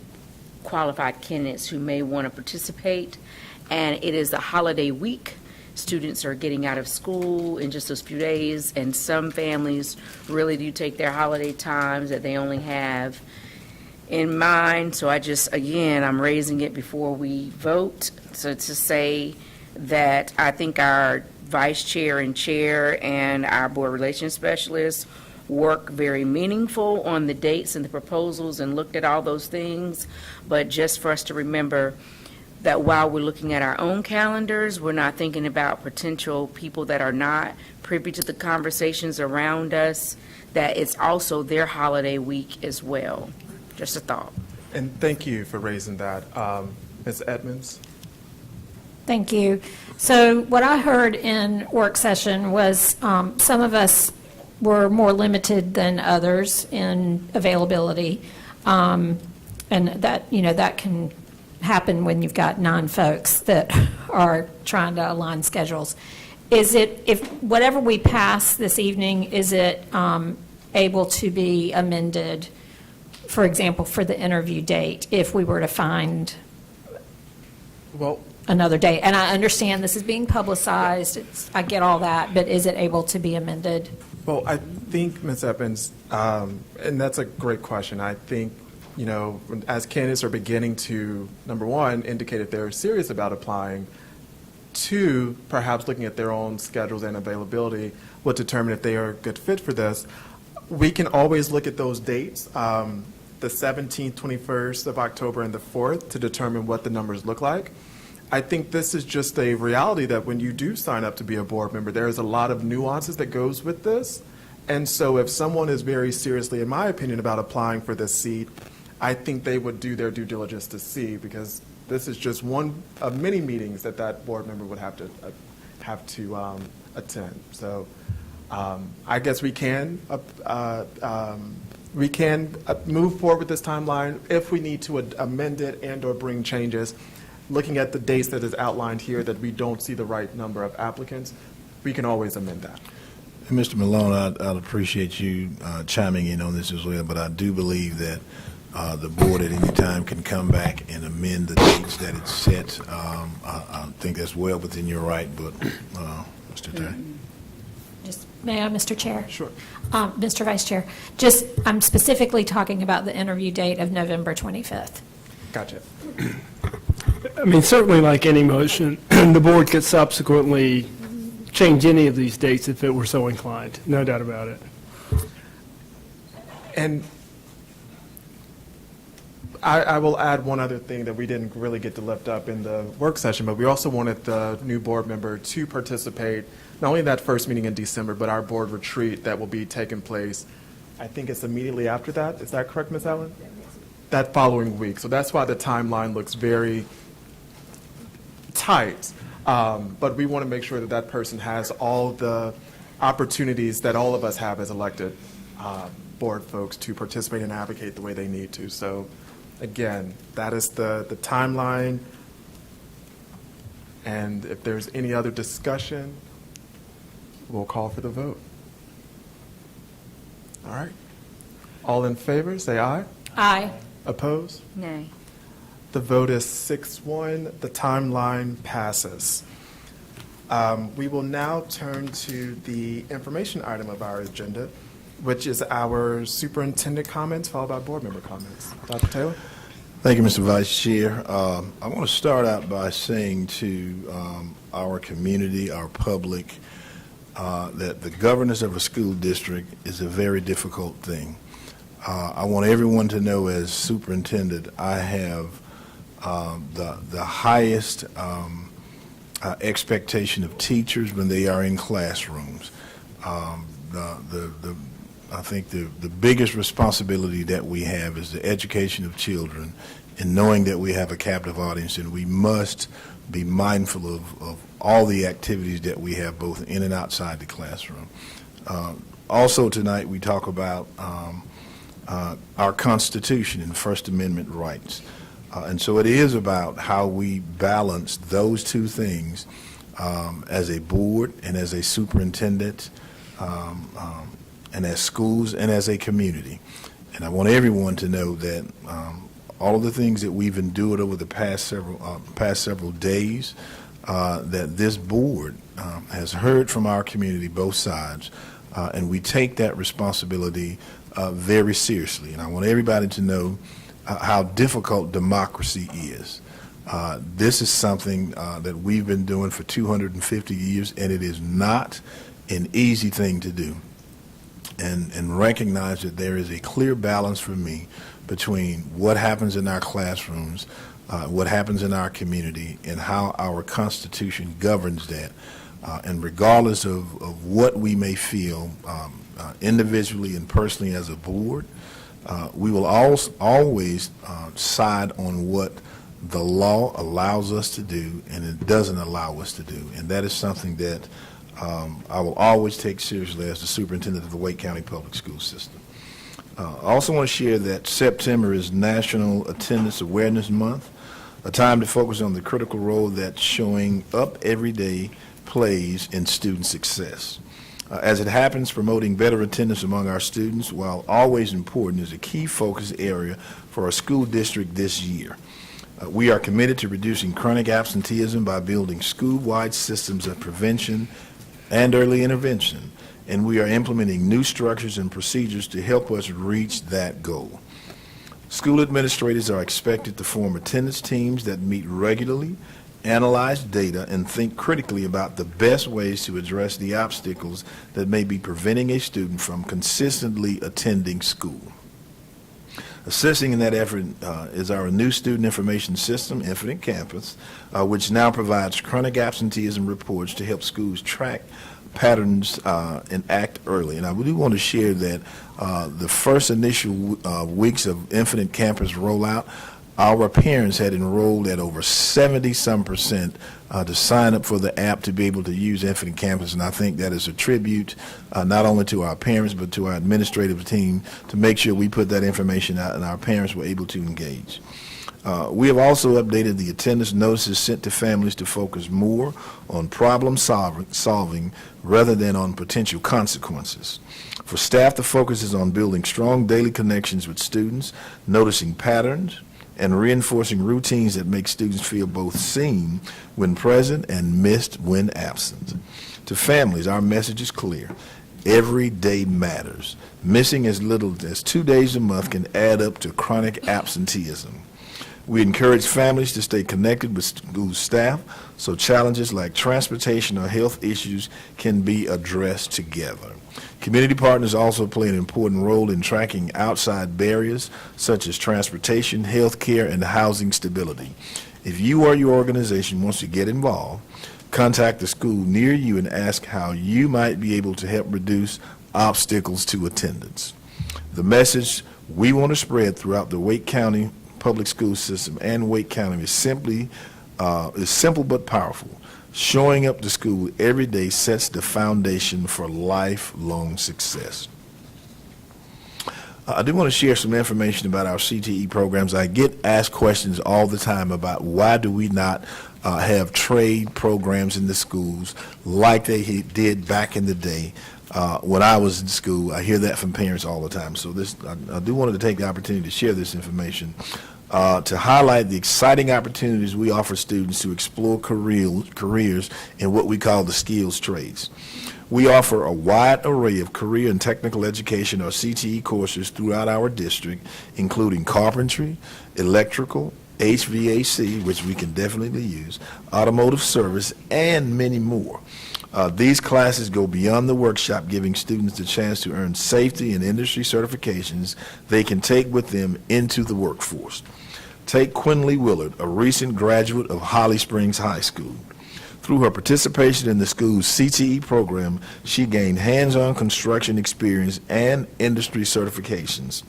qualified candidates who may want to participate. And it is the holiday week. Students are getting out of school in just those few days, and some families really do take their holiday times that they only have in mind. So I'm raising it before we vote. So to say that I think our vice chair and chair and our board relations specialists work very meaningful on the dates and the proposals and looked at all those things. But just for us to remember that while we're looking at our own calendars, we're not thinking about potential people that are not privy to the conversations around us, that it's also their holiday week as well. Just a thought.
And thank you for raising that. Ms. Edmonds?
Thank you. So what I heard in work session was some of us were more limited than others in availability. And that, that can happen when you've got 9 folks that are trying to align schedules. Is it, if whatever we pass this evening, is it able to be amended, for example, for the interview date, if we were to find another date? And I understand this is being publicized, I get all that, but is it able to be amended?
Well, I think, Ms. Evans, and that's a great question. I think, as candidates are beginning to, number one, indicate if they're serious about applying, 2, perhaps looking at their own schedules and availability will determine if they are a good fit for this. We can always look at those dates, the 17th, 21st of October, and the 4th, to determine what the numbers look like. I think this is just a reality that when you do sign up to be a board member, there is a lot of nuances that goes with this. And so if someone is very seriously, in my opinion, about applying for this seat, I think they would do their due diligence to see, because this is just one of many meetings that board member would have to attend. So I guess we can move forward with this timeline if we need to amend it and or bring changes. Looking at the dates that is outlined here that we don't see the right number of applicants, we can always amend that.
And Mr. Malone, I'd appreciate you chiming in on this as well, but I do believe that the board at any time can come back and amend the dates that it's set. I think that's well within your right, but Mr. Tay.
May I, Mr. Chair?
Sure.
Mr. Vice Chair, I'm specifically talking about the interview date of November 25th.
Gotcha.
I mean, certainly like any motion, the board could subsequently change any of these dates if it were so inclined, no doubt about it.
And I will add one other thing that we didn't really get to lift up in the work session, but we also wanted the new board member to participate, not only in that first meeting in December, but our board retreat that will be taking place, I think it's immediately after that. Is that correct, Ms. Allen? That following week. So that's why the timeline looks very tight. But we want to make sure that that person has all the opportunities that all of us have as elected board folks to participate and advocate the way they need to. So again, that is the timeline. And if there's any other discussion, we'll call for the vote. All right. All in favor, say aye.
Aye.
Opposed?
Nay.
The vote is 6-1. The timeline passes. We will now turn to the information item of our agenda, which is our superintendent comments, followed by board member comments. Dr. Taylor?
Thank you, Mr. Vice Chair. I want to start out by saying to our community, our public, that the governance of a school district is a very difficult thing. I want everyone to know, as superintendent, I have the highest expectation of teachers when they are in classrooms. I think the biggest responsibility that we have is the education of children, and knowing that we have a captive audience, and we must be mindful of all the activities that we have both in and outside the classroom. Also tonight we talk about our Constitution and First Amendment rights. And so it is about how we balance those two things as a board and as a superintendent and as schools and as a community. And I want everyone to know that all of the things that we've endured over the past several days, that this board has heard from our community, both sides, and we take that responsibility very seriously. And I want everybody to know how difficult democracy is. This is something that we've been doing for 250 years, and it is not an easy thing to do. And recognize that there is a clear balance for me between what happens in our classrooms, what happens in our community, and how our Constitution governs that, And regardless of what we may feel individually and personally as a board, we will always side on what the law allows us to do and it doesn't allow us to do. And that is something that I will always take seriously as the superintendent of the Wake County Public School System. I also want to share that September is National Attendance Awareness Month, a time to focus on the critical role that showing up every day plays in student success. As it happens, promoting better attendance among our students, while always important, is a key focus area for our school district this year. We are committed to reducing chronic absenteeism by building school-wide systems of prevention and early intervention, and we are implementing new structures and procedures to help us reach that goal. School administrators are expected to form attendance teams that meet regularly, analyze data, and think critically about the best ways to address the obstacles that may be preventing a student from consistently attending school. Assisting in that effort is our new student information system, Infinite Campus, which now provides chronic absenteeism reports to help schools track patterns and act early. And I do want to share that the first initial weeks of Infinite Campus rollout, our parents had enrolled at over 70% to sign up for the app to be able to use Infinite Campus, and I think that is a tribute not only to our parents but to our administrative team to make sure we put that information out and our parents were able to engage. We have also updated the attendance notices sent to families to focus more on problem solving rather than on potential consequences. For staff, the focus is on building strong daily connections with students, noticing patterns, and reinforcing routines that make students feel both seen when present and missed when absent. To families, our message is clear. Every day matters. Missing as little as 2 days a month can add up to chronic absenteeism. We encourage families to stay connected with school staff so challenges like transportation or health issues can be addressed together. Community partners also play an important role in tracking outside barriers such as transportation, health care, and housing stability. If you or your organization wants to get involved, contact the school near you and ask how you might be able to help reduce obstacles to attendance. The message we want to spread throughout the Wake County public school system and Wake County is simple but powerful. Showing up to school every day sets the foundation for lifelong success. I do want to share some information about our CTE programs. I get asked questions all the time about why do we not have trade programs in the schools like they did back in the day. When I was in school, I hear that from parents all the time. So I do want to take the opportunity to share this information to highlight the exciting opportunities we offer students to explore careers in what we call the skills trades. We offer a wide array of career and technical education, or CTE, courses throughout our district, including carpentry, electrical, HVAC, which we can definitely use, automotive service, and many more. These classes go beyond the workshop, giving students the chance to earn safety and industry certifications they can take with them into the workforce. Take Quinley Willard, a recent graduate of Holly Springs High School. Through her participation in the school's CTE program, she gained hands-on construction experience and industry certifications.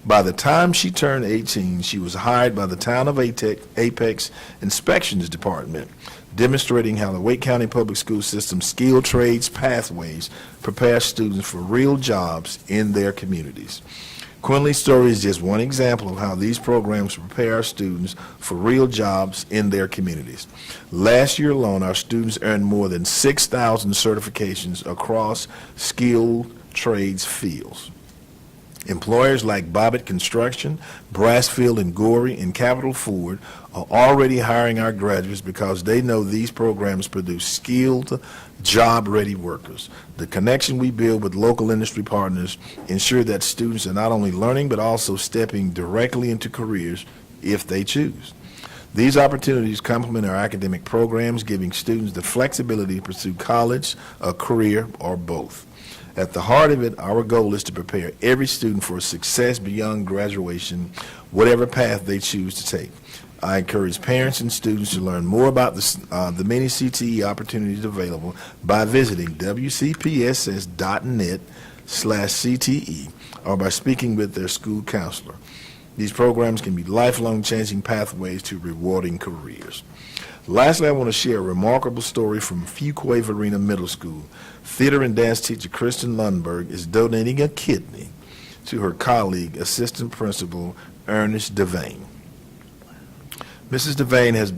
By the time she turned 18, she was hired by the Town of Apex Inspections Department, demonstrating how the Wake County Public School System skilled trades pathways prepare students for real jobs in their communities. Quinley's story is just one example of how these programs prepare our students for real jobs in their communities. Last year alone, our students earned more than 6,000 certifications across skilled trades fields. Employers like Bobbitt Construction, Brassfield and Gorey, and Capital Ford are already hiring our graduates because they know these programs produce skilled, job-ready workers. The connection we build with local industry partners ensure that students are not only learning but also stepping directly into careers if they choose. These opportunities complement our academic programs, giving students the flexibility to pursue college, a career, or both. At the heart of it, our goal is to prepare every student for success beyond graduation, whatever path they choose to take. I encourage parents and students to learn more about the many CTE opportunities available by visiting wcpss.net/CTE or by speaking with their school counselor. These programs can be lifelong changing pathways to rewarding careers. Lastly, I want to share a remarkable story from Fuquay-Varina Middle School. Theater and dance teacher Kristen Lundberg is donating a kidney to her colleague, Assistant Principal Ernest Devane. Mr. Devane has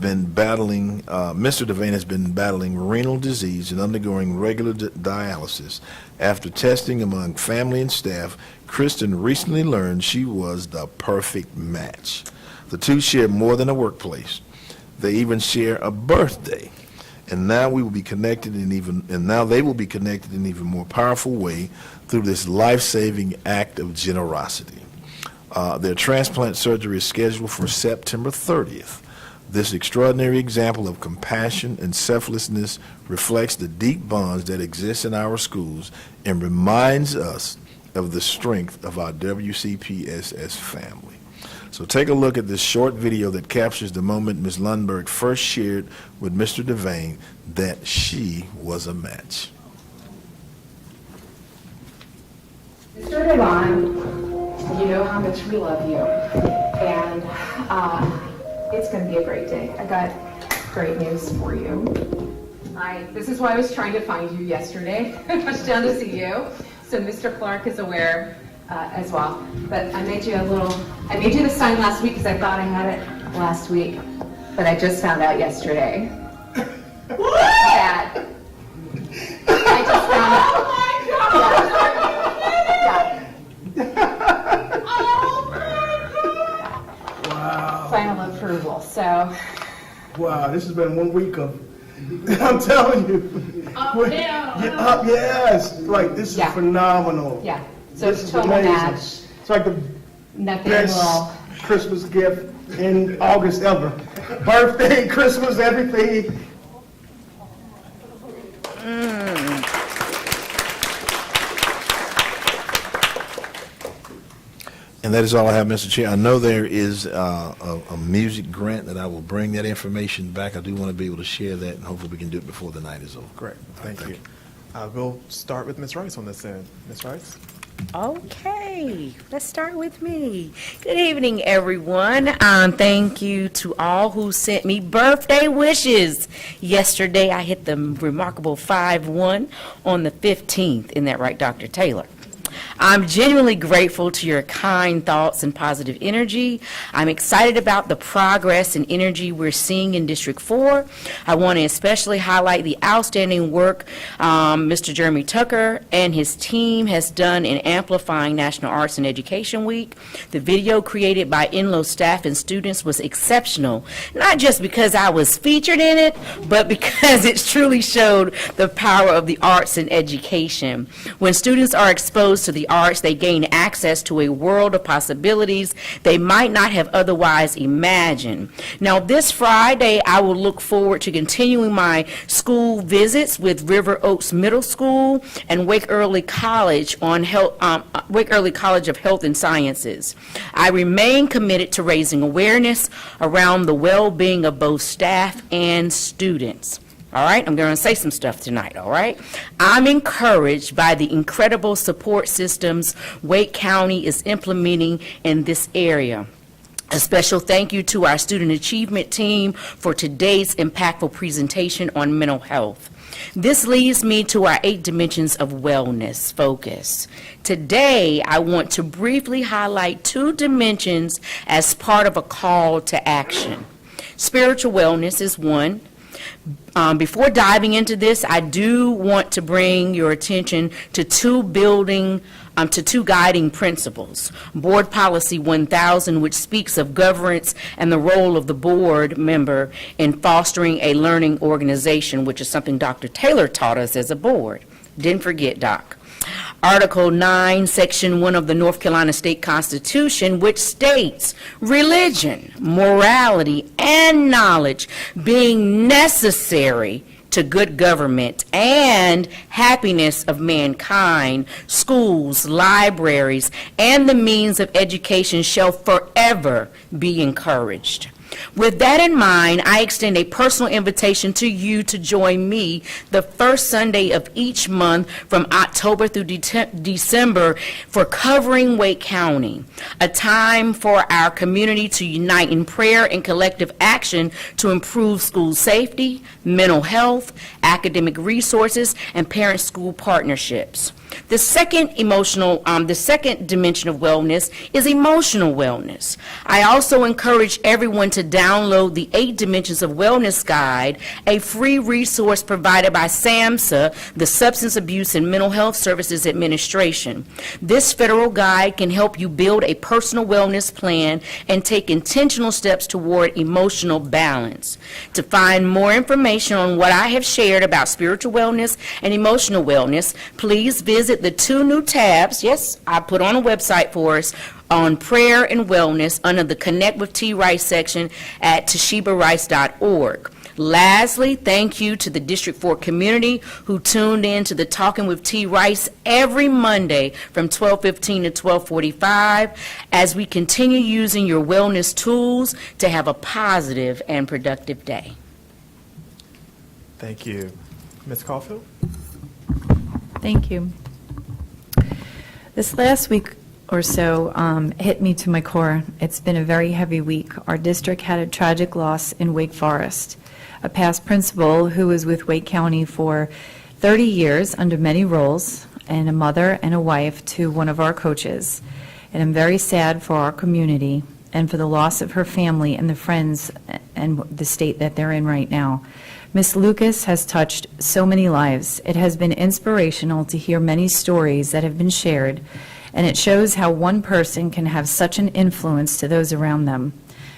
been battling renal disease and undergoing regular dialysis. After testing among family and staff, Kristen recently learned she was the perfect match. The two share more than a workplace. They even share a birthday. And now they will be connected in an even more powerful way through this life-saving act of generosity. Their transplant surgery is scheduled for September 30th. This extraordinary example of compassion and selflessness reflects the deep bonds that exist in our schools and reminds us of the strength of our WCPSS family. So take a look at this short video that captures the moment Ms. Lundberg first shared with Mr. Devane that she was a match.
Mr. Devane, you know how much we love you, and it's going to be a great day. I got great news for you. This is why I was trying to find you yesterday. I was down to see you, so Mr. Clark is aware as well. But I made you the sign last week because I thought I had it last week, but I just found out yesterday. That I just found out. Oh my God!
Wow.
Final approval. So.
Wow, this has been 1 week of, I'm telling you. Yes, like this is phenomenal.
Yeah. So
this is
total
amazing.
match.
It's like the best Christmas gift in August ever. Birthday, Christmas, everything.
And that is all I have, Mr. Chair. I know there is a music grant that I will bring that information back. I do want to be able to share that, and hopefully we can do it before the night is over.
Great, thank you. We'll start with Ms. Rice on this end. Ms. Rice?
Okay, let's start with me. Good evening, everyone. Thank you to all who sent me birthday wishes. Yesterday, I hit the remarkable 5-1 on the 15th. Isn't that right, Dr. Taylor? I'm genuinely grateful to your kind thoughts and positive energy. I'm excited about the progress and energy we're seeing in District 4. I want to especially highlight the outstanding work Mr. Jeremy Tucker and his team has done in amplifying National Arts and Education Week. The video created by NLO staff and students was exceptional, not just because I was featured in it, but because it truly showed the power of the arts and education. When students are exposed to the arts, they gain access to a world of possibilities they might not have otherwise imagined. Now, this Friday, I will look forward to continuing my school visits with River Oaks Middle School and Wake Early College of Health and Sciences. I remain committed to raising awareness around the well-being of both staff and students. All right, I'm going to say some stuff tonight, all right? I'm encouraged by the incredible support systems Wake County is implementing in this area. A special thank you to our student achievement team for today's impactful presentation on mental health. This leads me to our 8 dimensions of wellness focus. Today, I want to briefly highlight 2 dimensions as part of a call to action. Spiritual wellness is one. Before diving into this, I do want to bring your attention to two guiding principles. Board Policy 1000, which speaks of governance and the role of the board member in fostering a learning organization, which is something Dr. Taylor taught us as a board. Didn't forget, Doc. Article 9, Section 1 of the North Carolina State Constitution, which states religion, morality, and knowledge being necessary to good government and happiness of mankind, schools, libraries, and the means of education shall forever be encouraged. With that in mind, I extend a personal invitation to you to join me the first Sunday of each month from October through December for Covering Wake County, a time for our community to unite in prayer and collective action to improve school safety, mental health, academic resources, and parent-school partnerships. The second dimension of wellness is emotional wellness. I also encourage everyone to download the 8 Dimensions of Wellness Guide, a free resource provided by SAMHSA, the Substance Abuse and Mental Health Services Administration. This federal guide can help you build a personal wellness plan and take intentional steps toward emotional balance. To find more information on what I have shared about spiritual wellness and emotional wellness, please visit the 2 new tabs, yes, I put on a website for us, on prayer and wellness under the Connect with T. Rice section at ToshibaRice.org. Lastly, thank you to the District 4 community who tuned in to the Talking with T. Rice every Monday from 12:15 to 12:45 as we continue using your wellness tools to have a positive and productive day.
Thank you. Ms. Caulfield?
Thank you. This last week or so hit me to my core. It's been a very heavy week. Our district had a tragic loss in Wake Forest. A past principal who was with Wake County for 30 years under many roles, and a mother and a wife to one of our coaches. And I'm very sad for our community and for the loss of her family and the friends and the state that they're in right now. Ms. Lucas has touched so many lives. It has been inspirational to hear many stories that have been shared, and it shows how one person can have such an influence to those around them.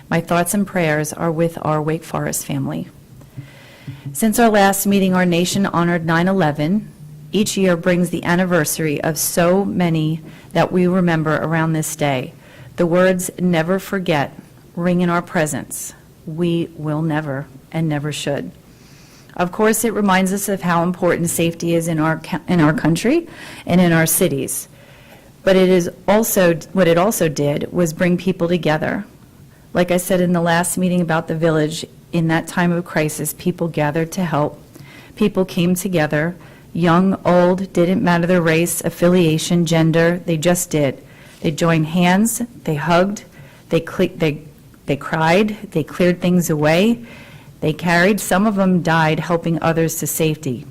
My thoughts and prayers are with our Wake Forest family. Since our last meeting, our nation honored 9/11. Each year brings the anniversary of so many that we remember around this day. The words "never forget" ring in our presence. We will never and never should. Of course, it reminds us of how important safety is in our country and in our cities. But what it also did was bring people together. Like I said in the last meeting about the village, in that time of crisis, people gathered to help. People came together, young, old, didn't matter their race, affiliation, gender, they just did. They joined hands, they hugged, they cried, they cleared things away. They carried, some of them died helping others to safety.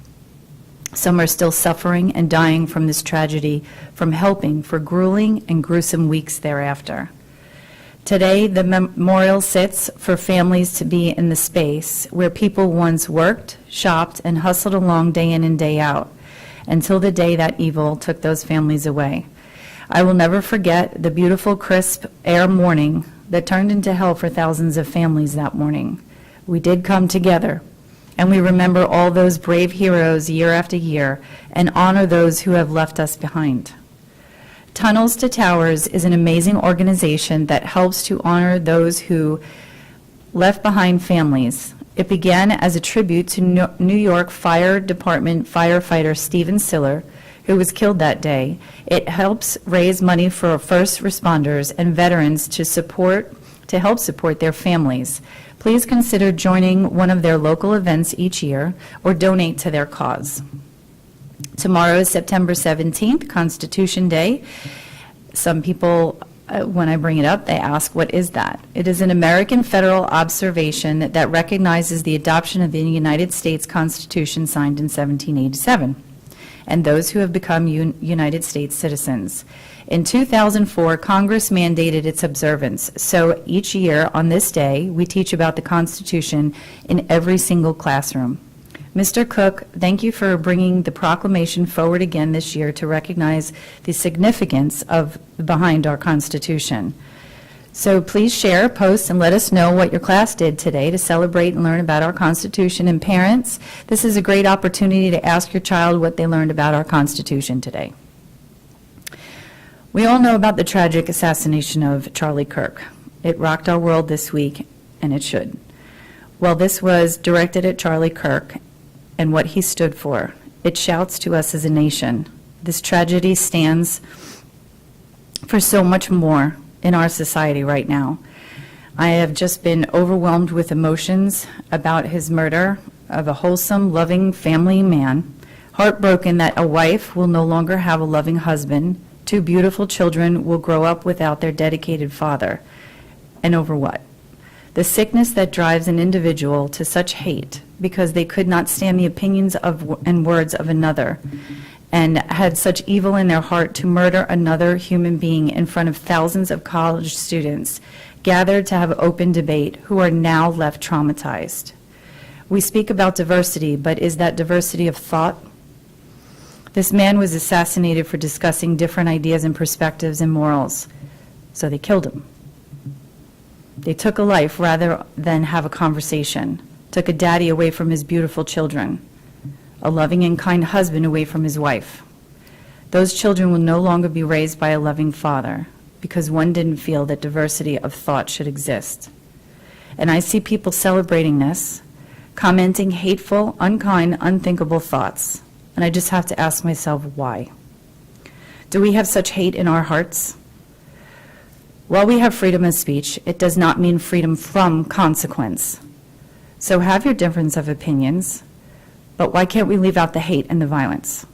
Some are still suffering and dying from this tragedy, from helping for grueling and gruesome weeks thereafter. Today, the memorial sits for families to be in the space where people once worked, shopped, and hustled along day in and day out, until the day that evil took those families away. I will never forget the beautiful, crisp air morning that turned into hell for thousands of families that morning. We did come together, and we remember all those brave heroes year after year and honor those who have left us behind. Tunnels to Towers is an amazing organization that helps to honor those who left behind families. It began as a tribute to New York Fire Department firefighter Stephen Siller, who was killed that day. It helps raise money for first responders and veterans to help support their families. Please consider joining one of their local events each year or donate to their cause. Tomorrow is September 17th, Constitution Day. Some people, when I bring it up, they ask, what is that? It is an American federal observation that recognizes the adoption of the United States Constitution signed in 1787 and those who have become United States citizens. In 2004, Congress mandated its observance, so each year on this day, we teach about the Constitution in every single classroom. Mr. Cook, thank you for bringing the proclamation forward again this year to recognize the significance behind our Constitution. So please share, post, and let us know what your class did today to celebrate and learn about our Constitution. And parents, this is a great opportunity to ask your child what they learned about our Constitution today. We all know about the tragic assassination of Charlie Kirk. It rocked our world this week, and it should. Well, this was directed at Charlie Kirk and what he stood for. It shouts to us as a nation. This tragedy stands for so much more in our society right now. I have just been overwhelmed with emotions about his murder of a wholesome, loving family man, heartbroken that a wife will no longer have a loving husband, 2 beautiful children will grow up without their dedicated father. And over what? The sickness that drives an individual to such hate because they could not stand the opinions of and words of another, and had such evil in their heart to murder another human being in front of thousands of college students gathered to have open debate who are now left traumatized. We speak about diversity, but is that diversity of thought? This man was assassinated for discussing different ideas and perspectives and morals, so they killed him. They took a life rather than have a conversation, took a daddy away from his beautiful children, a loving and kind husband away from his wife. Those children will no longer be raised by a loving father because one didn't feel that diversity of thought should exist. And I see people celebrating this, commenting hateful, unkind, unthinkable thoughts. And I just have to ask myself, why? Do we have such hate in our hearts? While we have freedom of speech, it does not mean freedom from consequence. So have your difference of opinions, but why can't we leave out the hate and the violence?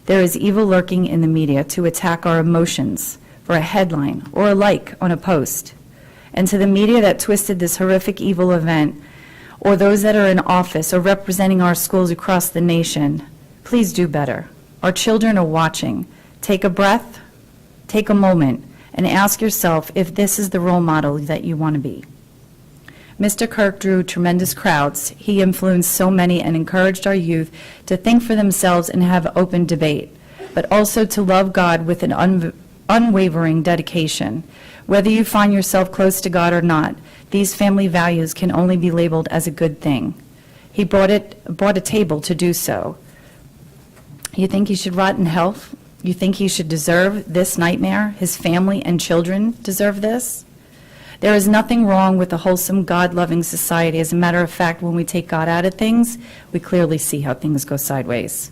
There is evil lurking in the media to attack our emotions for a headline or a like on a post. And to the media that twisted this horrific evil event, or those that are in office or representing our schools across the nation, please do better. Our children are watching. Take a breath, take a moment, and ask yourself if this is the role model that you want to be. Mr. Kirk drew tremendous crowds. He influenced so many and encouraged our youth to think for themselves and have open debate, but also to love God with an unwavering dedication. Whether you find yourself close to God or not, these family values can only be labeled as a good thing. He brought a table to do so. You think he should rot in hell? You think he should deserve this nightmare? His family and children deserve this? There is nothing wrong with a wholesome, God-loving society. As a matter of fact, when we take God out of things, we clearly see how things go sideways.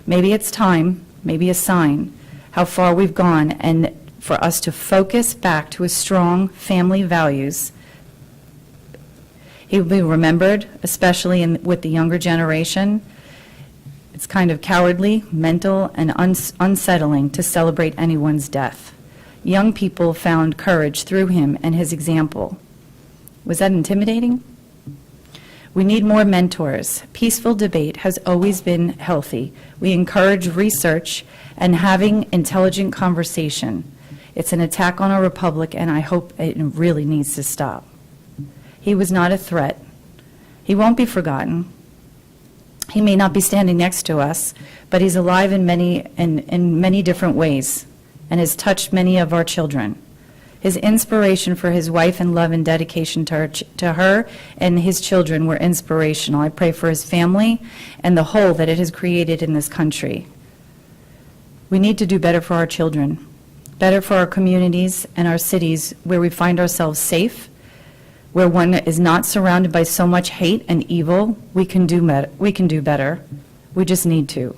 Maybe it's time, maybe a sign, how far we've gone, and for us to focus back to a strong family values. He will be remembered, especially with the younger generation. It's kind of cowardly, mental, and unsettling to celebrate anyone's death. Young people found courage through him and his example. Was that intimidating? We need more mentors. Peaceful debate has always been healthy. We encourage research and having intelligent conversation. It's an attack on our republic, and I hope it really needs to stop. He was not a threat. He won't be forgotten. He may not be standing next to us, but he's alive in many different ways and has touched many of our children. His inspiration for his wife and love and dedication to her and his children were inspirational. I pray for his family and the whole that it has created in this country. We need to do better for our children, better for our communities and our cities where we find ourselves safe, where one is not surrounded by so much hate and evil. We can do better. We just need to.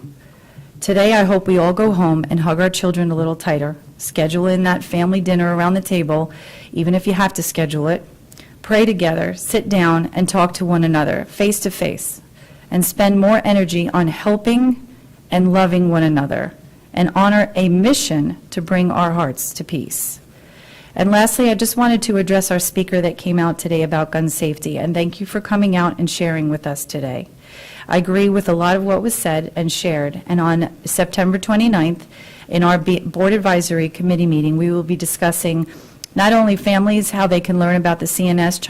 Today, I hope we all go home and hug our children a little tighter, schedule in that family dinner around the table, even if you have to schedule it, pray together, sit down, and talk to one another, face to face, and spend more energy on helping and loving one another, and honor a mission to bring our hearts to peace. And lastly, I just wanted to address our speaker that came out today about gun safety, and thank you for coming out and sharing with us today. I agree with a lot of what was said and shared, and on September 29th, in our Board Advisory Committee meeting, we will be discussing not only families, how they can learn about the CNS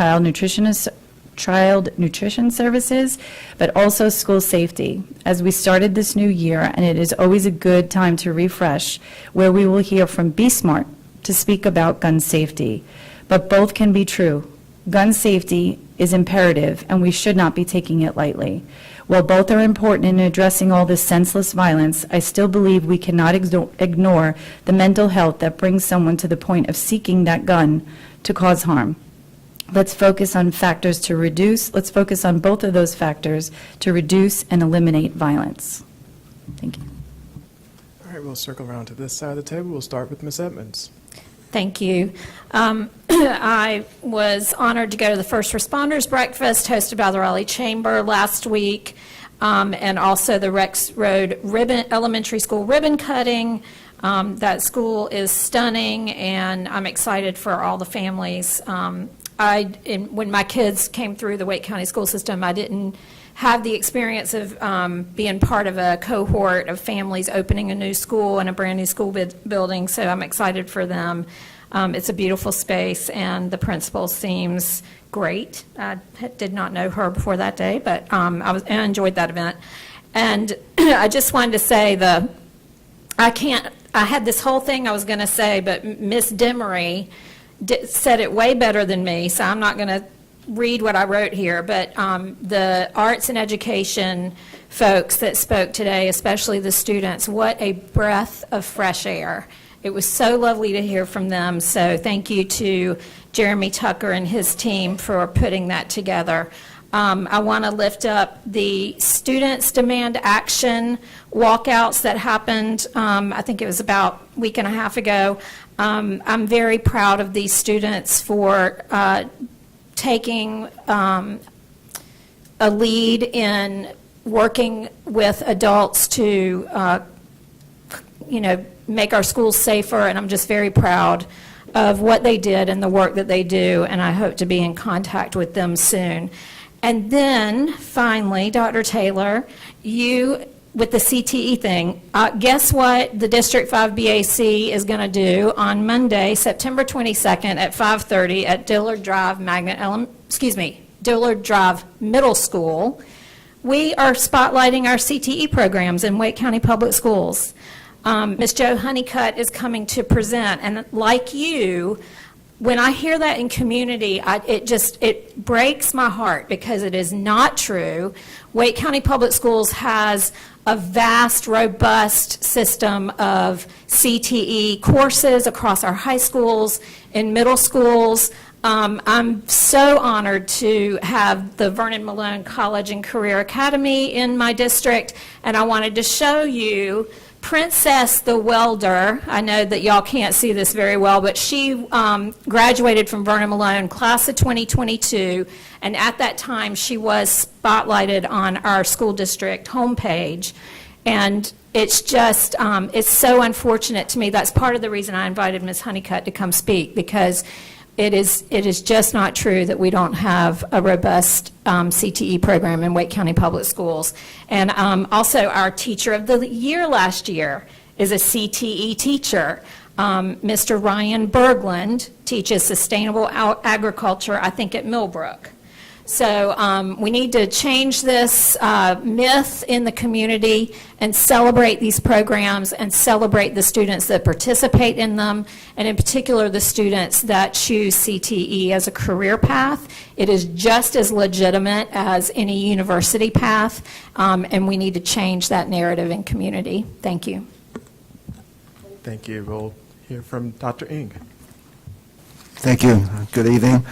child nutrition services, but also school safety. As we started this new year, and it is always a good time to refresh, where we will hear from Be Smart to speak about gun safety. But both can be true. Gun safety is imperative, and we should not be taking it lightly. While both are important in addressing all this senseless violence, I still believe we cannot ignore the mental health that brings someone to the point of seeking that gun to cause harm. Let's focus on let's focus on both of those factors to reduce and eliminate violence. Thank you.
All right, we'll circle around to this side of the table. We'll start with Ms. Edmonds.
Thank you. I was honored to go to the First Responders Breakfast hosted by the Raleigh Chamber last week, and also the Rex Road Elementary School ribbon cutting. That school is stunning, and I'm excited for all the families. When my kids came through the Wake County school system, I didn't have the experience of being part of a cohort of families opening a new school and a brand-new school building, so I'm excited for them. It's a beautiful space, and the principal seems great. I did not know her before that day, but I enjoyed that event. And I just wanted to say I had this whole thing I was going to say, but Miss Demery said it way better than me, so I'm not going to read what I wrote here, but the arts and education folks that spoke today, especially the students, what a breath of fresh air. It was so lovely to hear from them, so thank you to Jeremy Tucker and his team for putting that together. I want to lift up the Students Demand Action walkouts that happened, I think it was about a week and a half ago. I'm very proud of these students for taking a lead in working with adults to, make our schools safer, and I'm just very proud of what they did and the work that they do, and I hope to be in contact with them soon. And then, finally, Dr. Taylor, you, with the CTE thing, guess what the District 5 BAC is going to do on Monday, September 22nd at 5:30 at Dillard Drive Dillard Drive Middle School. We are spotlighting our CTE programs in Wake County Public Schools. Ms. Jo Honeycutt is coming to present, and like you, when I hear that in community, it breaks my heart because it is not true. Wake County Public Schools has a vast, robust system of CTE courses across our high schools and middle schools. I'm so honored to have the Vernon Malone College and Career Academy in my district, and I wanted to show you Princess the welder. I know that y'all can't see this very well, but she graduated from Vernon Malone, class of 2022, and at that time she was spotlighted on our school district homepage. And it's just, it's so unfortunate to me. That's part of the reason I invited Ms. Honeycutt to come speak, because it is just not true that we don't have a robust CTE program in Wake County Public Schools. And also our Teacher of the Year last year is a CTE teacher. Mr. Ryan Berglund teaches sustainable agriculture, I think, at Millbrook. So we need to change this myth in the community and celebrate these programs and celebrate the students that participate in them, and in particular the students that choose CTE as a career path. It is just as legitimate as any university path, and we need to change that narrative in community. Thank you.
Thank you. We'll hear from Dr. Ng.
Thank you. Good evening.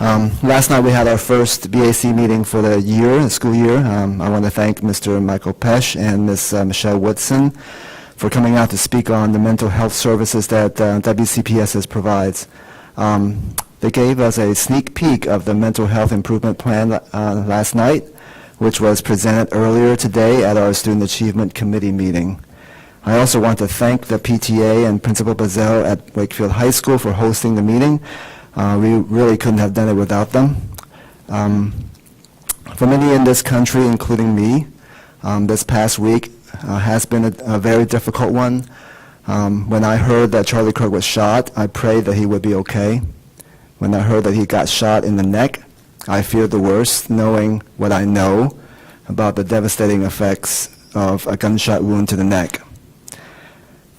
Last night we had our first BAC meeting for the year, the school year. I want to thank Mr. Michael Pesch and Ms. Michelle Woodson for coming out to speak on the mental health services that WCPSS provides. They gave us a sneak peek of the mental health improvement plan last night, which was presented earlier today at our Student Achievement Committee meeting. I also want to thank the PTA and Principal Bazell at Wakefield High School for hosting the meeting. We really couldn't have done it without them. For many in this country, including me, this past week has been a very difficult one. When I heard that Charlie Kirk was shot, I prayed that he would be okay. When I heard that he got shot in the neck, I feared the worst, knowing what I know about the devastating effects of a gunshot wound to the neck.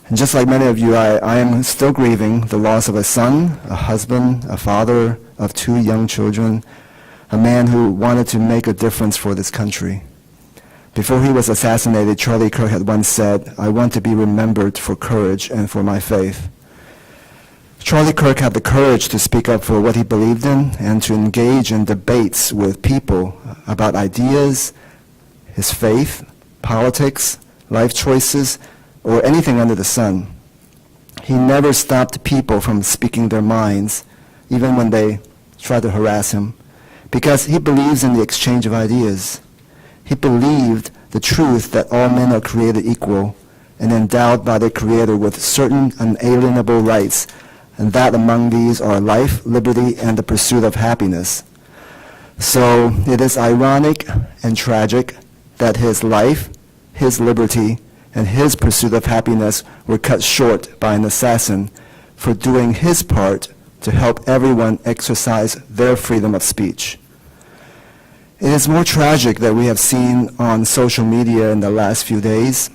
And just like many of you, I am still grieving the loss of a son, a husband, a father of 2 young children, a man who wanted to make a difference for this country. Before he was assassinated, Charlie Kirk had once said, "I want to be remembered for courage and for my faith." Charlie Kirk had the courage to speak up for what he believed in and to engage in debates with people about ideas, his faith, politics, life choices, or anything under the sun. He never stopped people from speaking their minds, even when they try to harass him, because he believes in the exchange of ideas. He believed the truth that all men are created equal and endowed by their Creator with certain unalienable rights, and that among these are life, liberty, and the pursuit of happiness. So it is ironic and tragic that his life, his liberty, and his pursuit of happiness were cut short by an assassin for doing his part to help everyone exercise their freedom of speech. It is more tragic that we have seen on social media in the last few days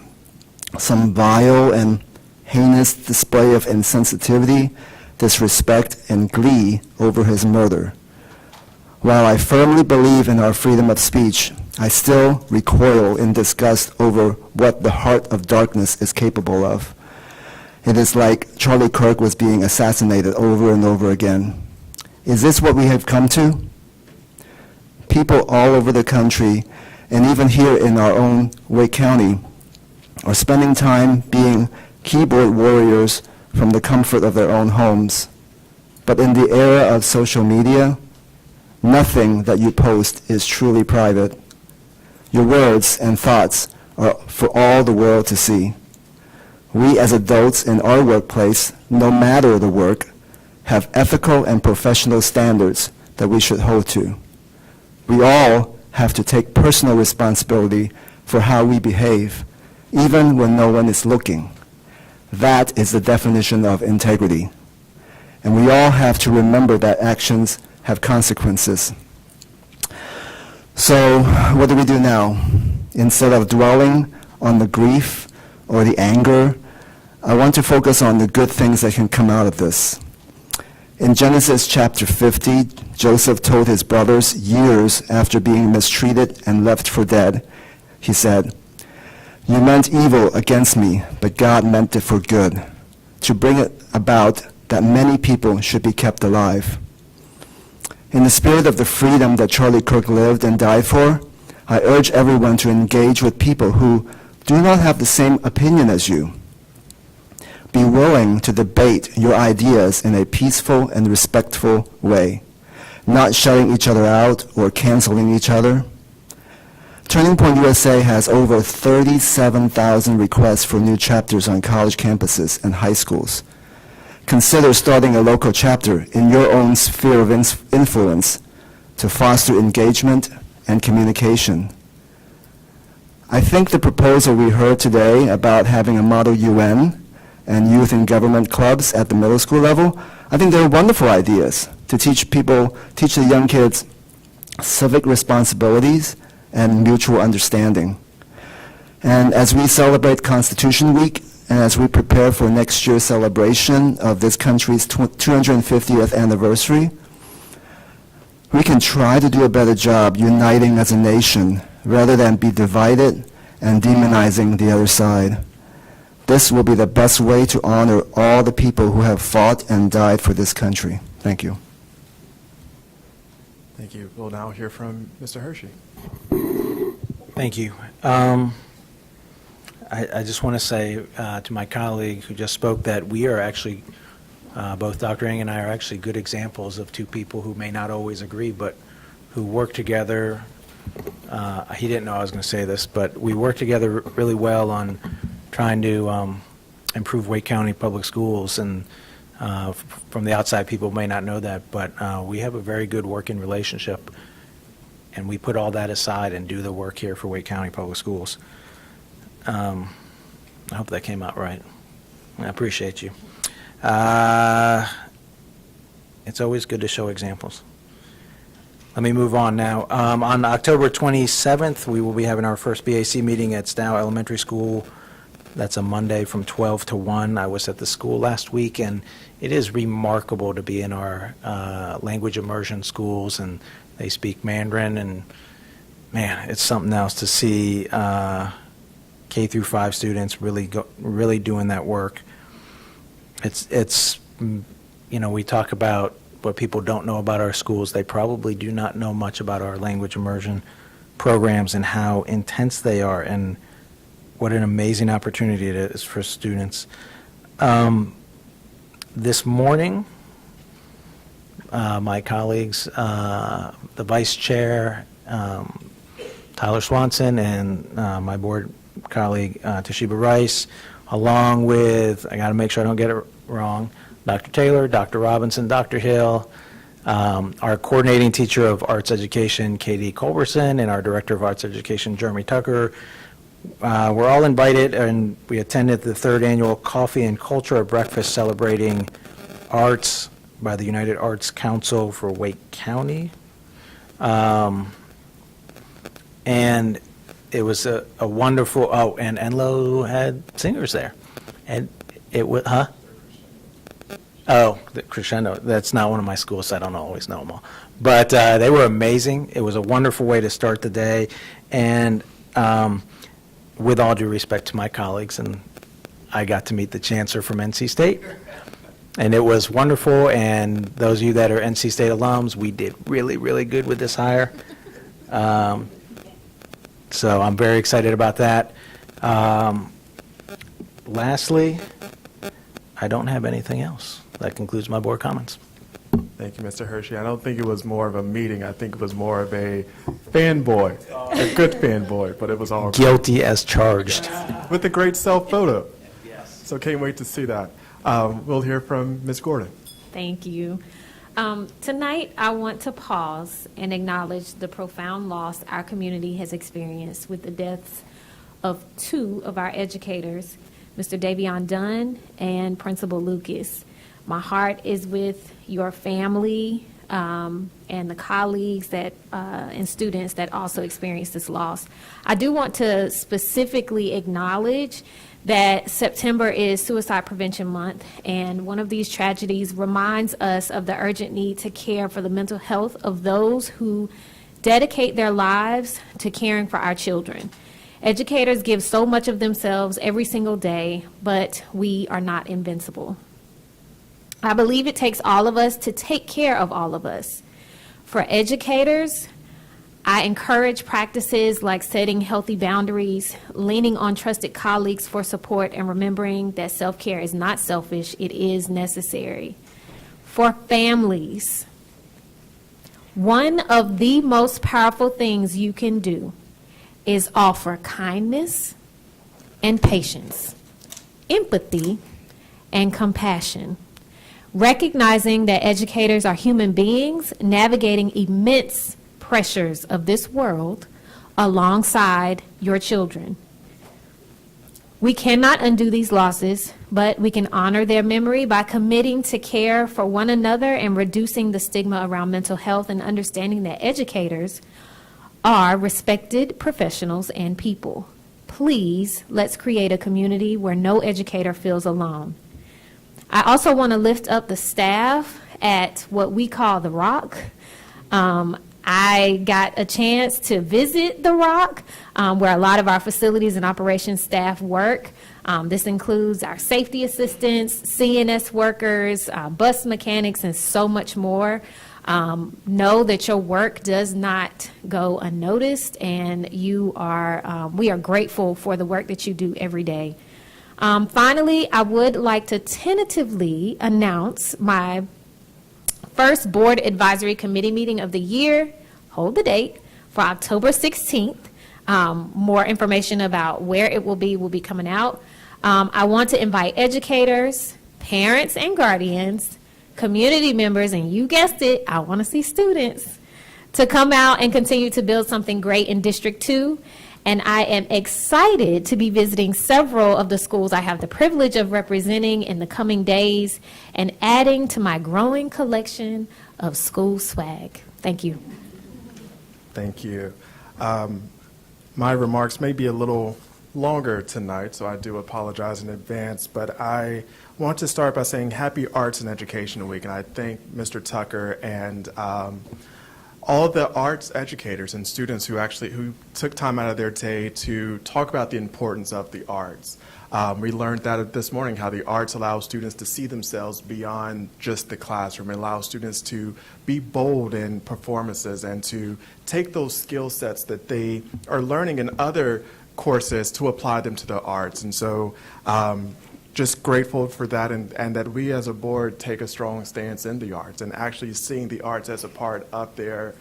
some vile and heinous display of insensitivity, disrespect, and glee over his murder. While I firmly believe in our freedom of speech, I still recoil in disgust over what the heart of darkness is capable of. It is like Charlie Kirk was being assassinated over and over again. Is this what we have come to? People all over the country, and even here in our own Wake County, are spending time being keyboard warriors from the comfort of their own homes. But in the era of social media, nothing that you post is truly private. Your words and thoughts are for all the world to see. We as adults in our workplace, no matter the work, have ethical and professional standards that we should hold to. We all have to take personal responsibility for how we behave, even when no one is looking. That is the definition of integrity. And we all have to remember that actions have consequences. So what do we do now? Instead of dwelling on the grief or the anger, I want to focus on the good things that can come out of this. In Genesis chapter 50, Joseph told his brothers years after being mistreated and left for dead, he said, "You meant evil against me, but God meant it for good, to bring it about that many people should be kept alive." In the spirit of the freedom that Charlie Kirk lived and died for, I urge everyone to engage with people who do not have the same opinion as you. Be willing to debate your ideas in a peaceful and respectful way, not shutting each other out or canceling each other. Turning Point USA has over 37,000 requests for new chapters on college campuses and high schools. Consider starting a local chapter in your own sphere of influence to foster engagement and communication. I think the proposal we heard today about having a model UN and youth and government clubs at the middle school level, I think they're wonderful ideas to teach the young kids civic responsibilities and mutual understanding. And as we celebrate Constitution Week, and as we prepare for next year's celebration of this country's 250th anniversary, we can try to do a better job uniting as a nation rather than be divided and demonizing the other side. This will be the best way to honor all the people who have fought and died for this country. Thank you.
Thank you. We'll now hear from Mr. Hershey.
Thank you. I just want to say to my colleague who just spoke that we are actually, both Dr. Ng and I are actually good examples of two people who may not always agree, but who work together. He didn't know I was going to say this, but we work together really well on trying to improve Wake County Public Schools. And from the outside, people may not know that, but we have a very good working relationship. And we put all that aside and do the work here for Wake County Public Schools. I hope that came out right. I appreciate you. It's always good to show examples. Let me move on now. On October 27th, we will be having our first BAC meeting at Stow Elementary School. That's a Monday from 12 to 1. I was at the school last week, and it is remarkable to be in our language immersion schools, and they speak Mandarin, and man, it's something else to see K through 5 students really doing that work. It's we talk about what people don't know about our schools. They probably do not know much about our language immersion programs and how intense they are, and what an amazing opportunity it is for students. This morning, my colleagues, the vice chair, Tyler Swanson, and my board colleague, Toshiba Rice, along with, I got to make sure I don't get it wrong, Dr. Taylor, Dr. Robinson, Dr. Hill, our coordinating teacher of arts education, Katie Culberson, and our director of arts education, Jeremy Tucker. We're all invited, and we attended the third annual Coffee and Culture Breakfast celebrating arts by the United Arts Council for Wake County. And it was a wonderful, oh, and Enlo had singers there. And it was, huh? Oh, the Crescendo, that's not one of my schools, so I don't always know them all. But they were amazing. It was a wonderful way to start the day. And with all due respect to my colleagues, and I got to meet the chancellor from NC State. And it was wonderful, and those of you that are NC State alums, we did really, really good with this hire. So I'm very excited about that. Lastly, I don't have anything else. That concludes my board comments.
Thank you, Mr. Hershey. I don't think it was more of a meeting. I think it was more of a fanboy, a good fanboy, but it was all
Guilty as charged.
with a great self-photo. Yes. So can't wait to see that. We'll hear from Ms. Gordon.
Thank you. Tonight, I want to pause and acknowledge the profound loss our community has experienced with the deaths of two of our educators, Mr. Davion Dunn and Principal Lucas. My heart is with your family and the colleagues that and students that also experienced this loss. I do want to specifically acknowledge that September is Suicide Prevention Month, and one of these tragedies reminds us of the urgent need to care for the mental health of those who dedicate their lives to caring for our children. Educators give so much of themselves every single day, but we are not invincible. I believe it takes all of us to take care of all of us. For educators, I encourage practices like setting healthy boundaries, leaning on trusted colleagues for support, and remembering that self-care is not selfish, it is necessary. For families, one of the most powerful things you can do is offer kindness and patience, empathy and compassion, recognizing that educators are human beings navigating immense pressures of this world alongside your children. We cannot undo these losses, but we can honor their memory by committing to care for one another and reducing the stigma around mental health, and understanding that educators are respected professionals and people. Please, let's create a community where no educator feels alone. I also want to lift up the staff at what we call the Rock. I got a chance to visit the Rock, where a lot of our facilities and operations staff work. This includes our safety assistants, CNS workers, bus mechanics, and so much more. Know that your work does not go unnoticed, and we are grateful for the work that you do every day. Finally, I would like to tentatively announce my first Board Advisory Committee meeting of the year, hold the date, for October 16th. More information about where it will be coming out. I want to invite educators, parents and guardians, community members, and you guessed it, I want to see students, to come out and continue to build something great in District 2. And I am excited to be visiting several of the schools I have the privilege of representing in the coming days and adding to my growing collection of school swag. Thank you.
Thank you. My remarks may be a little longer tonight, so I do apologize in advance, but I want to start by saying Happy Arts and Education Week, and I thank Mr. Tucker and all the arts educators and students who took time out of their day to talk about the importance of the arts. We learned that this morning, how the arts allow students to see themselves beyond just the classroom. It allows students to be bold in performances and to take those skill sets that they are learning in other courses to apply them to the arts. And so just grateful for that, and that we as a board take a strong stance in the arts and actually seeing the arts as a part of their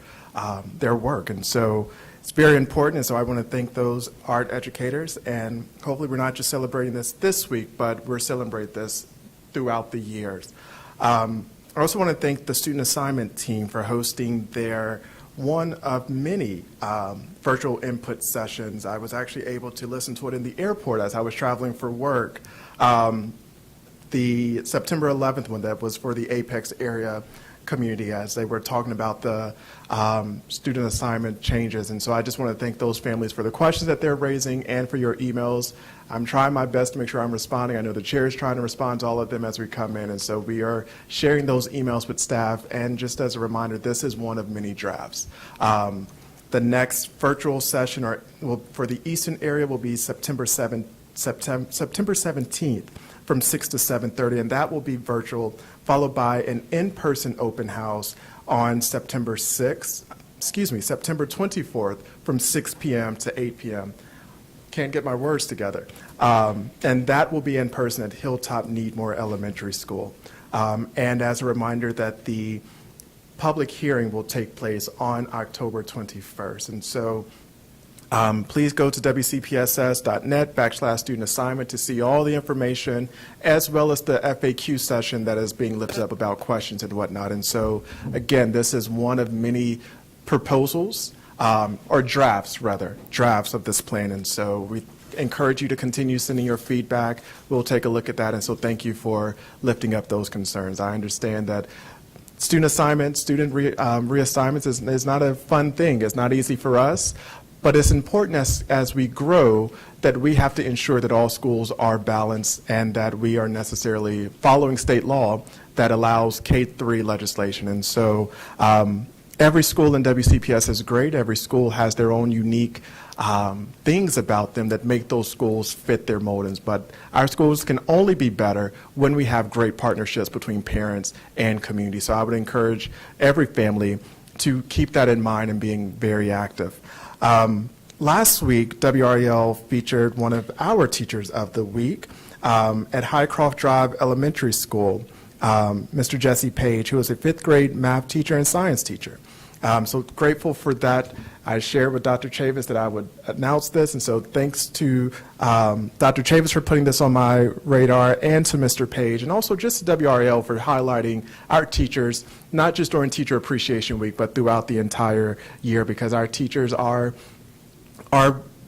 work. And so it's very important, and so I want to thank those art educators, and hopefully we're not just celebrating this week, but we're celebrating this throughout the years. I also want to thank the student assignment team for hosting their one of many virtual input sessions. I was actually able to listen to it in the airport as I was traveling for work. The September 11th one that was for the Apex area community, as they were talking about the student assignment changes. And so I just want to thank those families for the questions that they're raising and for your emails. I'm trying my best to make sure I'm responding. I know the chair is trying to respond to all of them as we come in. And so we are sharing those emails with staff. And just as a reminder, this is one of many drafts. The next virtual session for the Eastern area will be September 17th from 6 to 7:30, and that will be virtual, followed by an in-person open house on September 24th from 6 p.m. to 8 p.m. Can't get my words together. And that will be in person at Hilltop Needmore Elementary School. And as a reminder that the public hearing will take place on October 21st. And so please go to wcpss.net/student assignment to see all the information, as well as the FAQ session that is being lifted up about questions and whatnot. And so, again, this is one of many proposals, or drafts of this plan. And so we encourage you to continue sending your feedback. We'll take a look at that. And so thank you for lifting up those concerns. I understand that student assignments, student reassignments is not a fun thing. It's not easy for us. But it's important as we grow that we have to ensure that all schools are balanced and that we are necessarily following state law that allows K-3 legislation. And so every school in WCPS is great. Every school has their own unique things about them that make those schools fit their moldings. But our schools can only be better when we have great partnerships between parents and community. So I would encourage every family to keep that in mind and being very active. Last week, WREL featured one of our teachers of the week at Highcroft Drive Elementary School, Mr. Jesse Page, who is a 5th grade math teacher and science teacher. So grateful for that. I shared with Dr. Chavis that I would announce this, and so thanks to Dr. Chavis for putting this on my radar, and to Mr. Page, and also just to WREL for highlighting our teachers, not just during Teacher Appreciation Week, but throughout the entire year, because our teachers are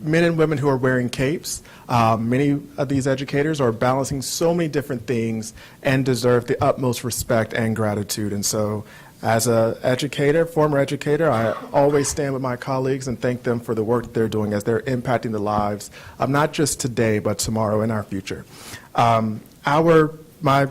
men and women who are wearing capes. Many of these educators are balancing so many different things and deserve the utmost respect and gratitude. And so as an educator, former educator, I always stand with my colleagues and thank them for the work they're doing as they're impacting the lives of not just today, but tomorrow and our future. My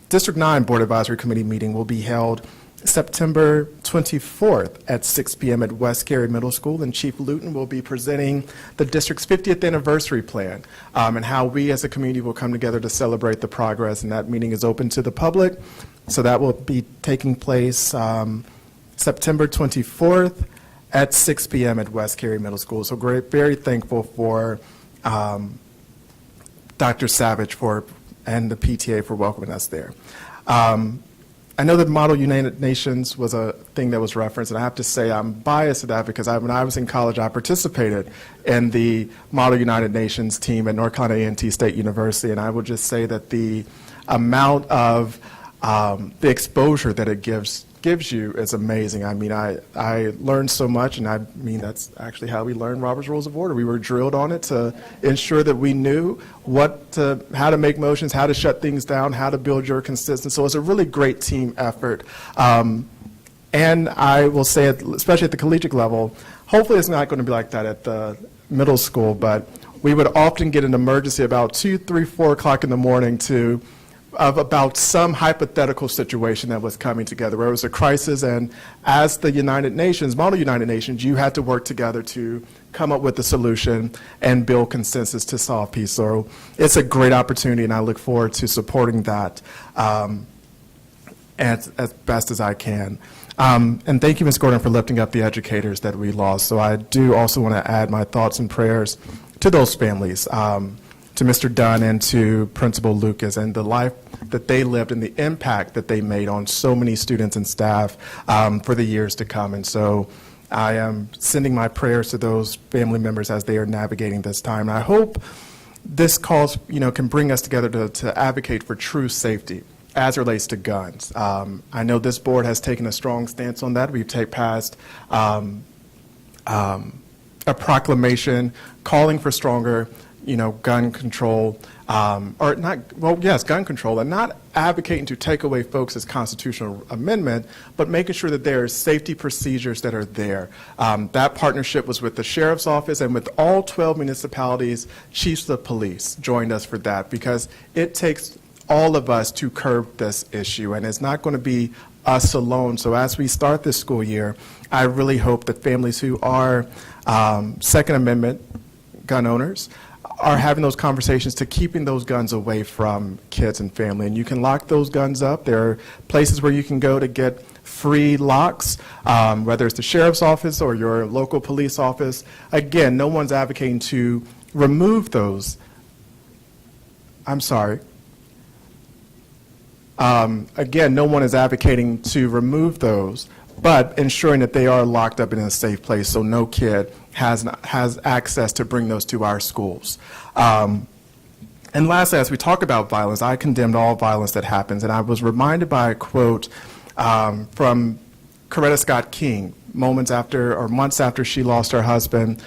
District 9 Board Advisory Committee meeting will be held September 24th at 6 p.m. at West Cary Middle School, and Chief Luton will be presenting the district's 50th anniversary plan and how we as a community will come together to celebrate the progress, and that meeting is open to the public. So that will be taking place September 24th at 6 p.m. at West Cary Middle School. So very thankful for Dr. Savage and the PTA for welcoming us there. I know that Model United Nations was a thing that was referenced, and I have to say I'm biased to that because when I was in college, I participated in the Model United Nations team at North Carolina A&T State University, and I would just say that the amount of the exposure that it gives you is amazing. I mean, I learned so much, and I mean, that's actually how we learned Robert's Rules of Order. We were drilled on it to ensure that we knew how to make motions, how to shut things down, how to build your consistency. So it's a really great team effort. And I will say, especially at the collegiate level, hopefully it's not going to be like that at the middle school, but we would often get an emergency about 2, 3, 4 o'clock in the morning about some hypothetical situation that was coming together, where it was a crisis, and as the United Nations, Model United Nations, you had to work together to come up with a solution and build consensus to solve peace. So it's a great opportunity, and I look forward to supporting that as best as I can. And thank you, Ms. Gordon, for lifting up the educators that we lost. So I do also want to add my thoughts and prayers to those families. to Mr. Dunn and to Principal Lucas and the life that they lived and the impact that they made on so many students and staff for the years to come. And so I am sending my prayers to those family members as they are navigating this time. And I hope this cause, can bring us together to advocate for true safety as it relates to guns. I know this board has taken a strong stance on that. We've passed a proclamation calling for stronger, gun control, gun control, and not advocating to take away folks' constitutional amendment, but making sure that there are safety procedures that are there. That partnership was with the Sheriff's Office and with all 12 municipalities, chiefs of police joined us for that, because it takes all of us to curb this issue, and it's not going to be us alone. So as we start this school year, I really hope that families who are Second Amendment gun owners are having those conversations to keeping those guns away from kids and family. And you can lock those guns up. There are places where you can go to get free locks, whether it's the sheriff's office or your local police office. Again, no one's advocating to remove those. I'm sorry. Again, no one is advocating to remove those, but ensuring that they are locked up in a safe place so no kid has access to bring those to our schools. And lastly, as we talk about violence, I condemned all violence that happens, and I was reminded by a quote from Coretta Scott King, months after she lost her husband.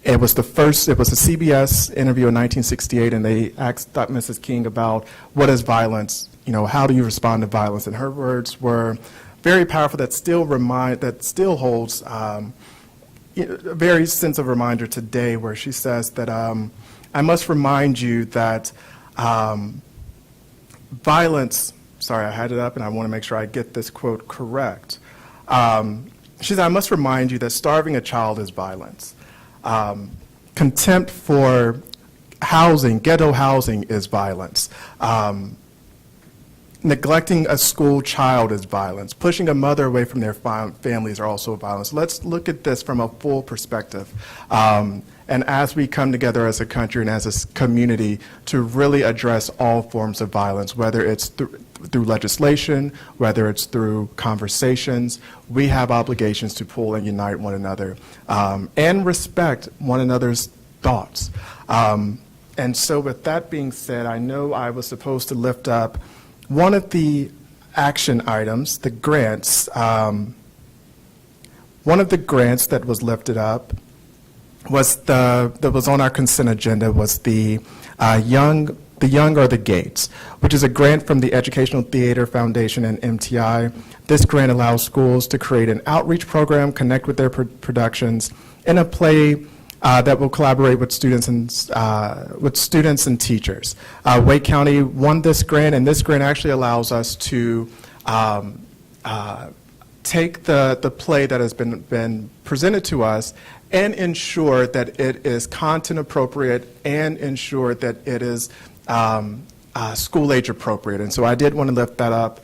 It was a CBS interview in 1968, and they asked Mrs. King about what is violence, how do you respond to violence? And her words were very powerful, that still holds a very sense of reminder today, where she says that I must remind you that violence, sorry, I had it up and I want to make sure I get this quote correct. She said, I must remind you that starving a child is violence. Contempt for housing, ghetto housing, is violence. Neglecting a school child is violence. Pushing a mother away from their families are also violence. Let's look at this from a full perspective. And as we come together as a country and as a community to really address all forms of violence, whether it's through legislation, whether it's through conversations, we have obligations to pull and unite one another and respect one another's thoughts. And so with that being said, I know I was supposed to lift up one of the action items, the grants. One of the grants that was lifted up that was on our consent agenda was the Young or the Gates, which is a grant from the Educational Theater Foundation and MTI. This grant allows schools to create an outreach program, connect with their productions in a play that will collaborate with students and teachers. Wake County won this grant, and this grant actually allows us to take the play that has been presented to us and ensure that it is content appropriate and ensure that it is school age appropriate. And so I did want to lift that up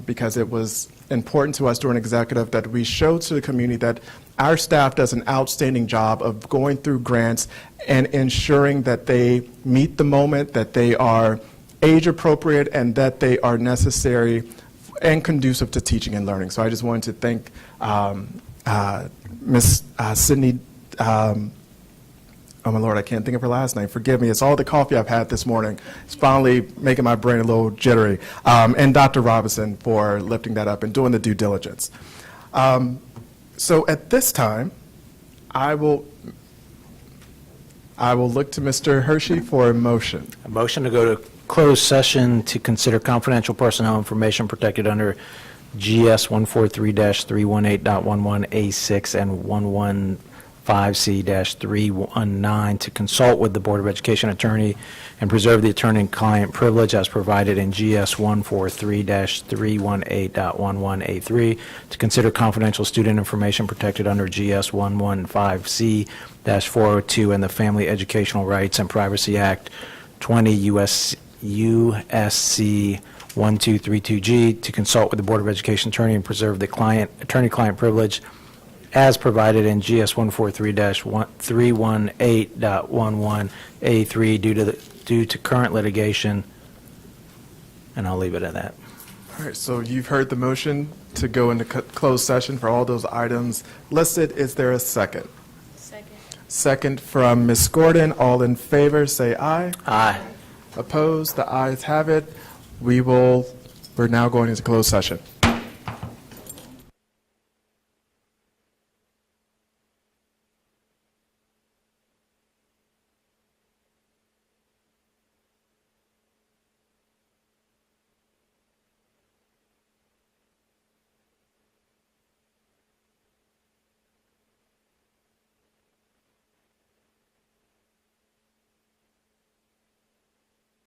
because it was important to us during executive that we showed to the community that our staff does an outstanding job of going through grants and ensuring that they meet the moment, that they are age appropriate, and that they are necessary and conducive to teaching and learning. So I just wanted to thank Ms. Sydney, oh my Lord, I can't think of her last name. Forgive me. It's all the coffee I've had this morning. It's finally making my brain a little jittery. And Dr. Robinson for lifting that up and doing the due diligence. So at this time, I will look to Mr. Hershey for a motion.
A motion to go to closed session to consider confidential personnel information protected under GS 143-318.11A6 and 115C-319 to consult with the Board of Education attorney and preserve the attorney-client privilege as provided in GS 143-318.11A3, to consider confidential student information protected under GS 115C-402 and the Family Educational Rights and Privacy Act 20 USC 1232G, to consult with the Board of Education attorney and preserve the attorney-client privilege as provided in GS 143-318.11A3 due to current litigation, and I'll leave it at that.
All right, so you've heard the motion to go into closed session for all those items listed. Is there a second? Second from Ms. Gordon. All in favor, say aye.
Aye.
Opposed? The ayes have it. We're now going into closed session.